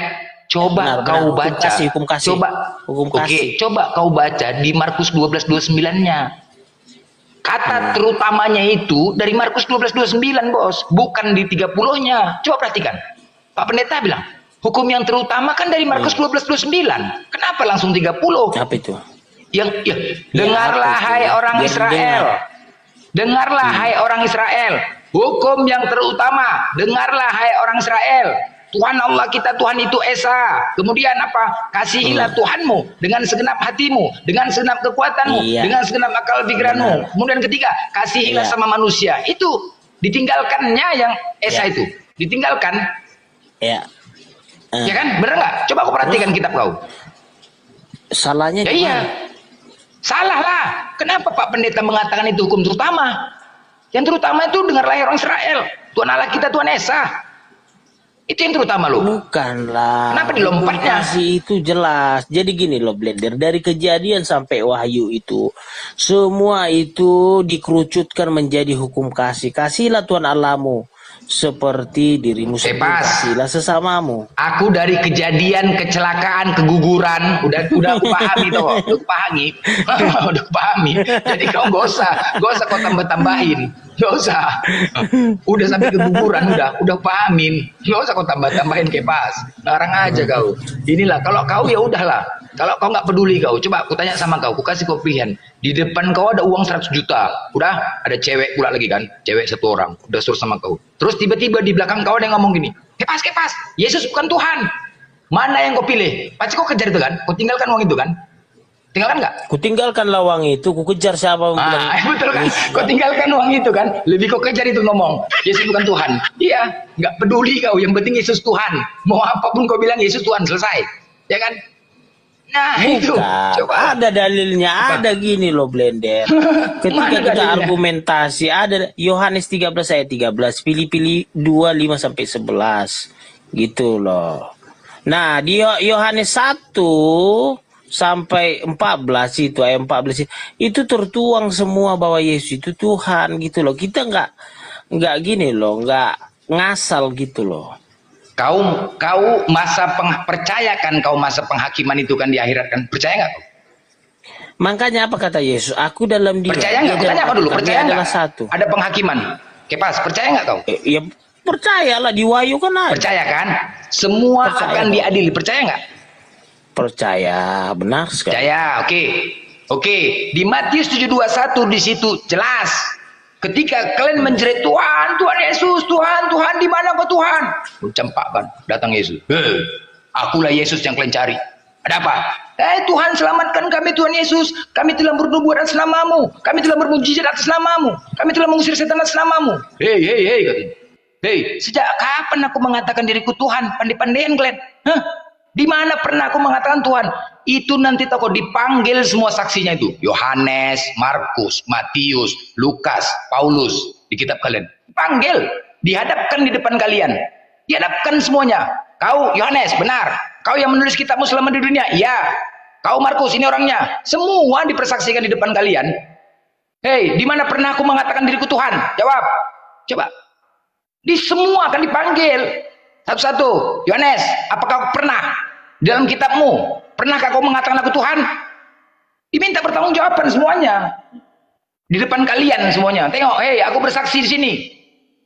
Coba kau baca. Hukum kasih. Coba kau baca di Markus 12:29-nya. Kata terutamanya itu dari Markus 12:29, Bos, bukan di 30-nya. Coba perhatikan. Pak Pendeta bilang, hukum yang terutama kan dari Markus 12:29. Kenapa langsung 30? Apa itu? Dengarlah hai orang Israel. Dengarlah hai orang Israel. Hukum yang terutama, dengarlah hai orang Israel. Tuhan Allah kita, Tuhan itu Esa. Kemudian apa? Kasihilah Tuhanmu dengan segenap hatimu, dengan segenap kekuatanmu, dengan segenap akal pikiranmu. Kemudian ketiga, kasihilah sama manusia. Itu ditinggalkannya yang Esa itu. Ditinggalkan. Ya kan? Bener nggak? Coba kau perhatikan kitab kau. Salahnya ya iya. Salah lah. Kenapa Pak Pendeta mengatakan itu hukum terutama? Yang terutama itu dengarlah orang Israel. Tuhan Allah kita, Tuhan Esa. Itu yang terutama loh. Bukanlah. Kenapa dilompatnya? Itu jelas. Jadi gini loh Blender, dari Kejadian sampai Wahyu itu semua itu dikerucutkan menjadi hukum kasih. Kasihlah Tuhan Allahmu seperti dirimu sendiri, kasihlah sesamamu. Aku dari Kejadian, kecelakaan, keguguran, udah aku pahami tuh, udah pahami. Jadi kau gak usah kau tambah-tambahin. Gak usah. Udah sampai keguguran, udah pahamin. Gak usah kau tambah-tambahin Kepas. Larang aja kau. Inilah kalau kau ya udahlah. Kalau kau nggak peduli kau, coba aku tanya sama kau, aku kasih kau pilihan. Di depan kau ada uang 100 juta. Udah, ada cewek pula lagi kan. Cewek satu orang, udah suruh sama kau. Terus tiba-tiba di belakang kau ada yang ngomong gini, Kepas, Yesus bukan Tuhan. Mana yang kau pilih? Pasti kau kejar itu kan? Kau tinggalkan uang itu kan? Tinggalkan nggak? Ku tinggalkan uang itu, ku kejar siapa? Betul kan? Kau tinggalkan uang itu kan? Lebih kau kejar itu ngomong, Yesus bukan Tuhan. Iya, nggak peduli kau. Yang penting Yesus Tuhan. Mau apapun kau bilang Yesus Tuhan, selesai. Ya kan? Nah itu. Coba. Ada dalilnya, ada gini loh Blender. Ketika kita argumentasi, ada Yohanes 13 ayat 13, Filipi 2:5-11, gitu loh. Nah di Yohanes 1 sampai 14 itu ayat 14 itu tertuang semua bahwa Yesus itu Tuhan gitu loh. Kita nggak gini loh, nggak ngasal gitu loh. Kau percayakan kau masa penghakiman itu kan di akhirat kan? Percaya nggak kau? Makanya apa kata Yesus? Aku dalam dia. Percaya nggak? Tanya apa dulu? Percaya nggak? Satu. Ada penghakiman. Kepas, percaya nggak kau? Ya percayalah, di Wahyu kan ada. Percaya kan? Semua akan diadili. Percaya nggak? Percaya, benar sekali. Percaya, oke. Di Matius 7:21 di situ jelas. Ketika kalian menjerit Tuhan Yesus, Tuhan, di mana kau Tuhan? Campakkan, datang Yesus. Akulah Yesus yang kalian cari. Ada apa? Tuhan selamatkan kami Tuhan Yesus. Kami telah bernubuat atas namamu. Kami telah bermujizat atas namamu. Kami telah mengusir setan atas namamu. Hei, katanya. Hei, sejak kapan aku mengatakan diriku Tuhan? Pandai-pandaian kalian. Di mana pernah aku mengatakan Tuhan? Itu nanti kau dipanggil semua saksinya itu. Yohanes, Markus, Matius, Lukas, Paulus di kitab kalian. Dipanggil, dihadapkan di depan kalian. Dihadapkan semuanya. Kau Yohanes, benar. Kau yang menulis kitabmu selama di dunia. Iya. Kau Markus, ini orangnya. Semua dipersaksikan di depan kalian. Hei, di mana pernah aku mengatakan diriku Tuhan? Jawab. Coba. Di semua akan dipanggil. Satu-satu. Yohanes, apakah pernah dalam kitabmu, pernahkah kau mengatakan aku Tuhan? Diminta pertanggungjawaban semuanya. Di depan kalian semuanya. Tengok, hei, aku bersaksi di sini.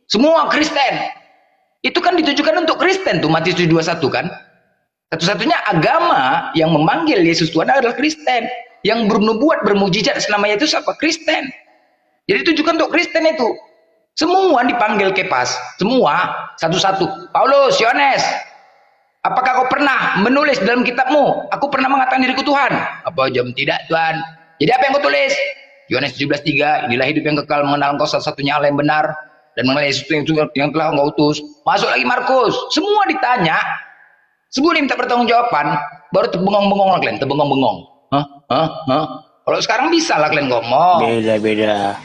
Semua Kristen. Itu kan ditujukan untuk Kristen tuh, Matius 7:21 kan? Satu-satunya agama yang memanggil Yesus Tuhan adalah Kristen. Yang bernubuat, bermujizat selama itu siapa? Kristen. Jadi ditujukan untuk Kristen itu. Semua dipanggil Kepas, semua satu-satu. Paulus, Yohanes, apakah kau pernah menulis dalam kitabmu? Aku pernah mengatakan diriku Tuhan. Apa jam tidak Tuhan? Jadi apa yang kau tulis? Yohanes 17:3, inilah hidup yang kekal, mengenal engkau satu-satunya Allah yang benar dan mengenal Yesus yang telah engkau utus. Masuk lagi Markus, semua ditanya. Sebelum minta pertanggungjawaban, baru terbengong-bengong lah kalian, terbengong-bengong. Kalau sekarang bisa lah kalian ngomong. Beda.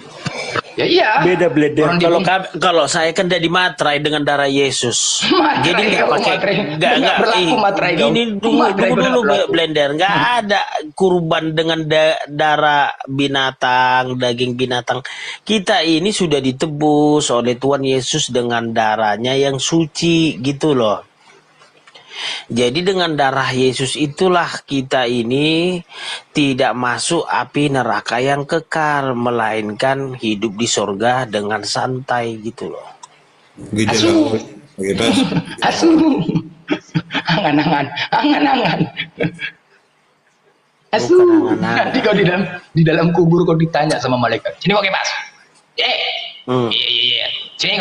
Ya iya. Beda Blender. Kalau saya kan dari materai dengan darah Yesus. Jadi nggak pakai nggak berlaku materai. Gini dulu Blender, nggak ada kurban dengan darah binatang, daging binatang. Kita ini sudah ditebus oleh Tuhan Yesus dengan darahnya yang suci gitu loh. Jadi dengan darah Yesus itulah kita ini tidak masuk api neraka yang kekal, melainkan hidup di sorga dengan santai gitu loh. Asu. Angan-angan. Asu. Nanti kau di dalam kubur kau ditanya sama malaikat. Sini pakai Mas. Iya. Sini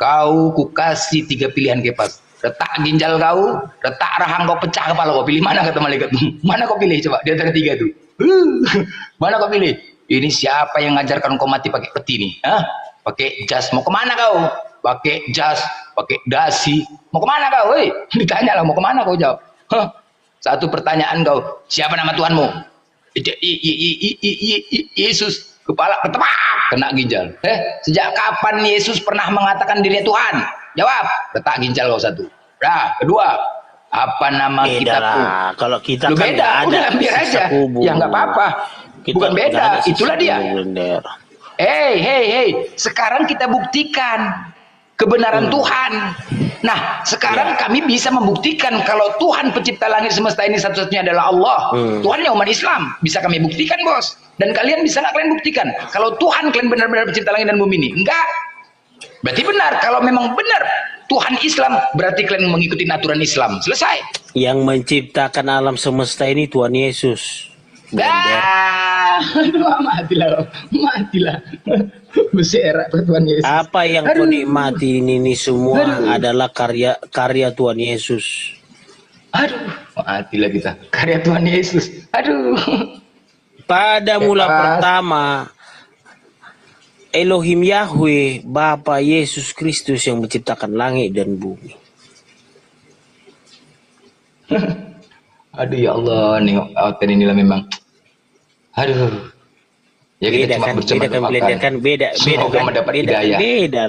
kau kukasih 3 pilihan Kepas. Retak ginjal kau, retak rahang kau, pecah kepala kau. Pilih mana kata malaikat? Mana kau pilih coba di antara 3 itu? Mana kau pilih? Ini siapa yang ngajarkan kau mati pakai peti nih? Hah? Pakai jas. Mau kemana kau? Pakai jas, pakai dasi. Mau kemana kau? Woi, ditanya lah mau kemana kau jawab. Hah? Satu pertanyaan kau. Siapa nama Tuhanmu? Yesus. Kepala ketepak, kena ginjal. Sejak kapan Yesus pernah mengatakan dirinya Tuhan? Jawab. Retak ginjal kau 1. Nah, kedua. Apa nama kitabku? Kalau kita kan beda, udah ambil aja. Ya nggak apa-apa. Bukan beda, itulah dia. Hei, sekarang kita buktikan kebenaran Tuhan. Nah, sekarang kami bisa membuktikan kalau Tuhan pencipta langit semesta ini satu-satunya adalah Allah. Tuhannya umat Islam. Bisa kami buktikan, Bos. Dan kalian bisa nggak kalian buktikan? Kalau Tuhan kalian benar-benar pencipta langit dan bumi ini? Enggak. Berarti benar. Kalau memang benar Tuhan Islam, berarti kalian mengikuti aturan Islam. Selesai. Yang menciptakan alam semesta ini Tuhan Yesus. Matilah. Berserak Tuhan Yesus. Apa yang kau nikmati ini semua adalah karya Tuhan Yesus. Matilah kita. Karya Tuhan Yesus. Pada mula pertama Elohim Yahweh, Bapa Yesus Kristus yang menciptakan langit dan bumi. Aduh ya Allah, nengok auten inilah memang. Aduh. Ya kita cuma bercanda-canda. Semoga mendapat hidayah. Beda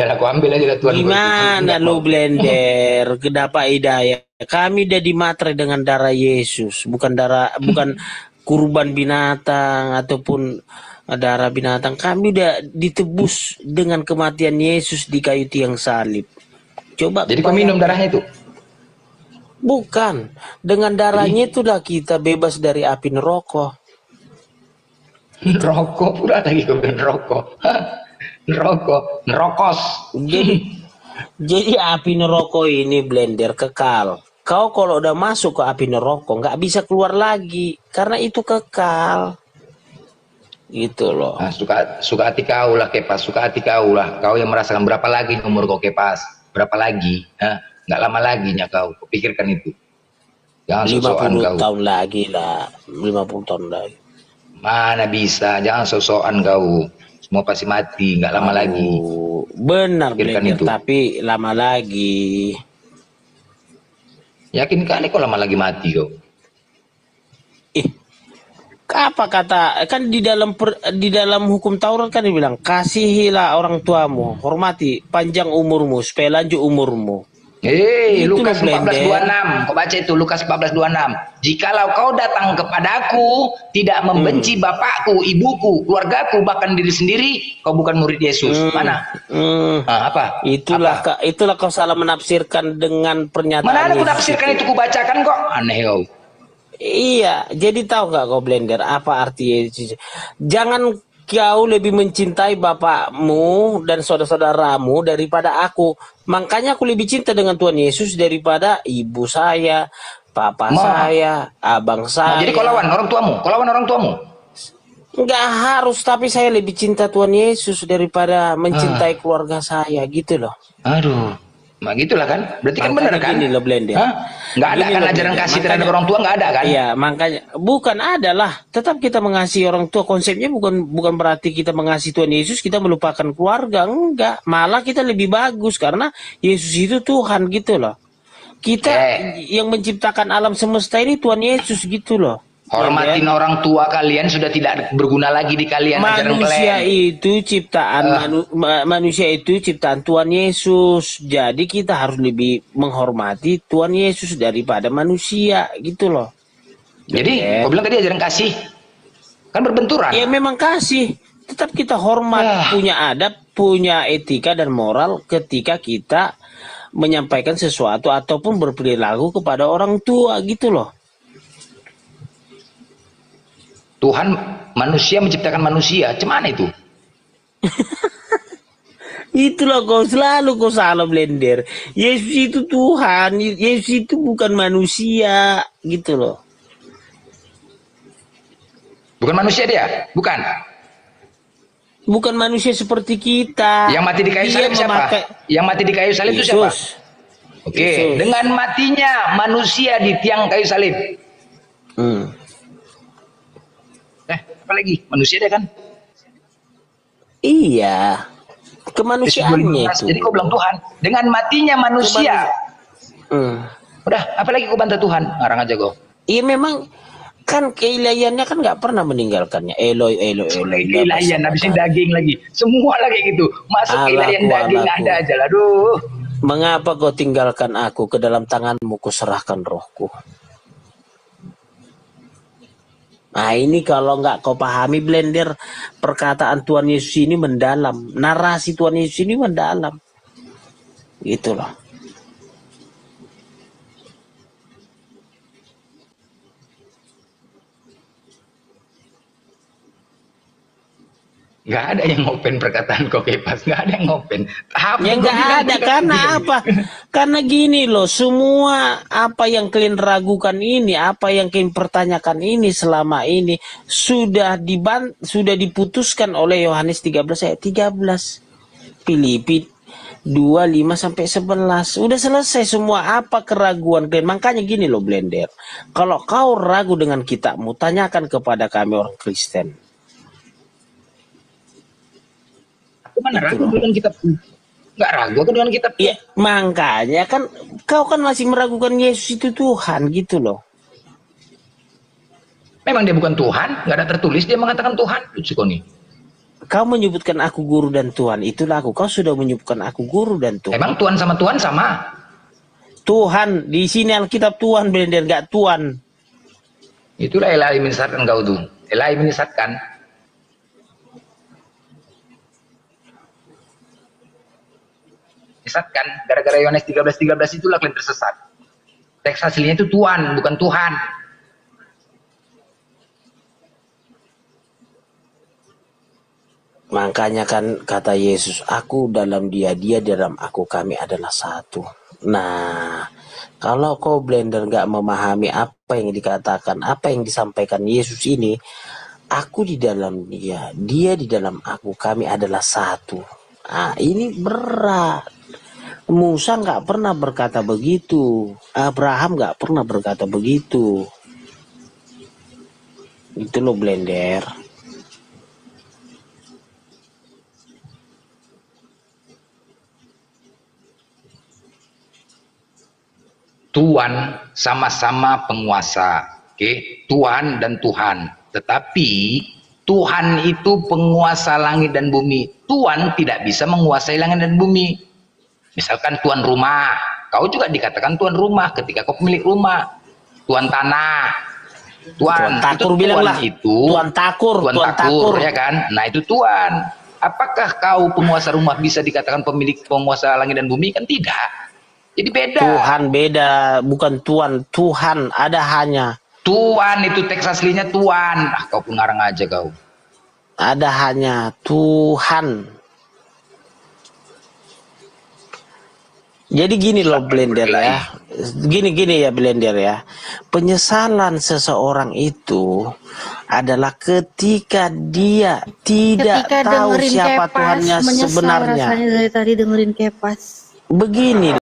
lah, kau ambil aja Tuhan. Gimana lu Blender? Kenapa hidayah? Kami udah dimatrai dengan darah Yesus, bukan kurban binatang ataupun darah binatang. Kami udah ditebus dengan kematian Yesus di kayu tiang salib. Coba. Jadi kau minum darahnya itu? Bukan. Dengan darahnya itulah kita bebas dari api neraka. Neraka pula lagi kau neraka. Nerokos. Jadi api neraka ini Blender kekal. Kau kalau udah masuk ke api neraka nggak bisa keluar lagi karena itu kekal. Gitu loh. Nah, suka hati kau lah Kepas, suka hati kau lah. Kau yang merasakan berapa lagi umur kau Kepas? Berapa lagi? Nggak lama lagi nya kau. Pikirkan itu. Jangan 50 tahun lagi lah. 50 tahun lagi. Mana bisa? Jangan sosokan kau. Semua pasti mati. Nggak lama lagi. Benar Blender, tapi lama lagi. Yakin kali kok lama lagi mati kok? Apa kata kan di dalam hukum Taurat kan dibilang kasihilah orang tuamu, hormati, panjang umurmu supaya lanjut umurmu. Lukas 14:26. Kau baca itu Lukas 14:26. Jikalau kau datang kepadaku tidak membenci bapakku, ibuku, keluargaku, bahkan diri sendiri, kau bukan murid Yesus. Mana? Apa? Itulah kau salah menafsirkan dengan pernyataan. Mana ada aku nafsirkan itu, ku bacakan kok. Aneh kau. Iya, jadi tahu nggak kau Blender apa arti Yesus? Jangan kau lebih mencintai bapakmu dan saudara-saudaramu daripada aku. Makanya aku lebih cinta dengan Tuhan Yesus daripada ibu saya, papa saya, abang saya. Jadi kau lawan orang tuamu? Kau lawan orang tuamu? Enggak harus, tapi saya lebih cinta Tuhan Yesus daripada mencintai keluarga saya, gitu loh. Aduh. Nah gitulah kan, berarti kan benar kan? Gini loh Blender. Nggak ada kan ajaran kasih terhadap orang tua, nggak ada kan? Iya, makanya bukan ada lah. Tetap kita mengasihi orang tua. Konsepnya bukan berarti kita mengasihi Tuhan Yesus kita melupakan keluarga, enggak. Malah kita lebih bagus karena Yesus itu Tuhan gitu loh. Kita yang menciptakan alam semesta ini Tuhan Yesus gitu loh. Hormatin orang tua kalian sudah tidak berguna lagi di kalian. Manusia itu ciptaan manusia itu ciptaan Tuhan Yesus. Jadi kita harus lebih menghormati Tuhan Yesus daripada manusia gitu loh. Jadi kau bilang tadi ajaran kasih kan berbenturan. Ya memang kasih. Tetap kita hormat, punya adab, punya etika dan moral ketika kita menyampaikan sesuatu ataupun berperilaku kepada orang tua gitu loh. Tuhan manusia menciptakan manusia, cuman itu. Itulah kau selalu kau salah Blender. Yesus itu Tuhan, Yesus itu bukan manusia, gitu loh. Bukan manusia dia, bukan. Bukan manusia seperti kita. Yang mati di kayu salib siapa? Yang mati di kayu salib itu siapa? Oke, dengan matinya manusia di tiang kayu salib. Apa lagi? Manusia dia kan? Iya. Kemanusiaannya itu. Jadi kau bilang Tuhan, dengan matinya manusia. Udah, apalagi kau bantah Tuhan? Ngarang aja kau. Iya memang kan keilahiannya kan nggak pernah meninggalkannya. Eloi, Eloi, Eloi. Keilahian, habisin daging lagi. Semua lagi gitu. Masuk keilahian daging ada aja lah. Aduh. Mengapa kau tinggalkan aku, ke dalam tanganmu kuserahkan rohku. Nah ini kalau nggak kau pahami Blender, perkataan Tuhan Yesus ini mendalam. Narasi Tuhan Yesus ini mendalam. Gitu loh. Nggak ada yang ngopen perkataan kau Kepas, nggak ada yang ngopen. Ya nggak ada, karena apa? Karena gini loh, semua apa yang kalian ragukan ini, apa yang kalian pertanyakan ini selama ini sudah diputuskan oleh Yohanes 13 ayat 13, Filipi 2:5-11. Udah selesai semua apa keraguan kalian. Makanya gini loh Blender, kalau kau ragu dengan kitabmu, tanyakan kepada kami orang Kristen. Mana ragu dengan kitab? Nggak ragu aku dengan kitab. Ya, makanya kan kau kan masih meragukan Yesus itu Tuhan gitu loh. Memang dia bukan Tuhan, nggak ada tertulis dia mengatakan Tuhan. Lucu kau nih. Kau menyebutkan aku guru dan Tuhan, itulah aku. Kau sudah menyebutkan aku guru dan Tuhan. Emang Tuhan sama Tuhan sama? Tuhan di sini Alkitab Tuhan Blender, nggak Tuhan. Itulah Ilahi menyesatkan kau tuh. Ilahi menyesatkan. Kan gara-gara Yohanes 13:13 itulah kalian tersesat. Teks aslinya itu Tuhan, bukan Tuhan. Makanya kan kata Yesus, aku dalam dia, dia dalam aku, kami adalah satu. Nah, kalau kau Blender nggak memahami apa yang dikatakan, apa yang disampaikan Yesus ini, aku di dalam dia, dia di dalam aku, kami adalah satu. Ah, ini berat. Musa nggak pernah berkata begitu, Abraham nggak pernah berkata begitu. Itu loh Blender. Tuhan sama-sama penguasa, oke? Tuhan dan Tuhan. Tetapi Tuhan itu penguasa langit dan bumi. Tuhan tidak bisa menguasai langit dan bumi. Misalkan tuan rumah, kau juga dikatakan tuan rumah ketika kau pemilik rumah. Tuan tanah, tuan takur, itu bilanglah itu tuan takur, ya kan? Nah itu tuan. Apakah kau penguasa rumah bisa dikatakan pemilik penguasa langit dan bumi? Kan tidak. Jadi beda. Tuhan beda, bukan tuan. Tuhan ada hanya. Tuan itu teks aslinya tuan. Ah, kau pun ngarang aja kau. Ada hanya Tuhan. Jadi gini loh Blender ya, gini ya Blender ya, penyesalan seseorang itu adalah ketika dia tidak tahu siapa Tuhannya sebenarnya. Rasanya dari tadi dengerin Kepas. Begini.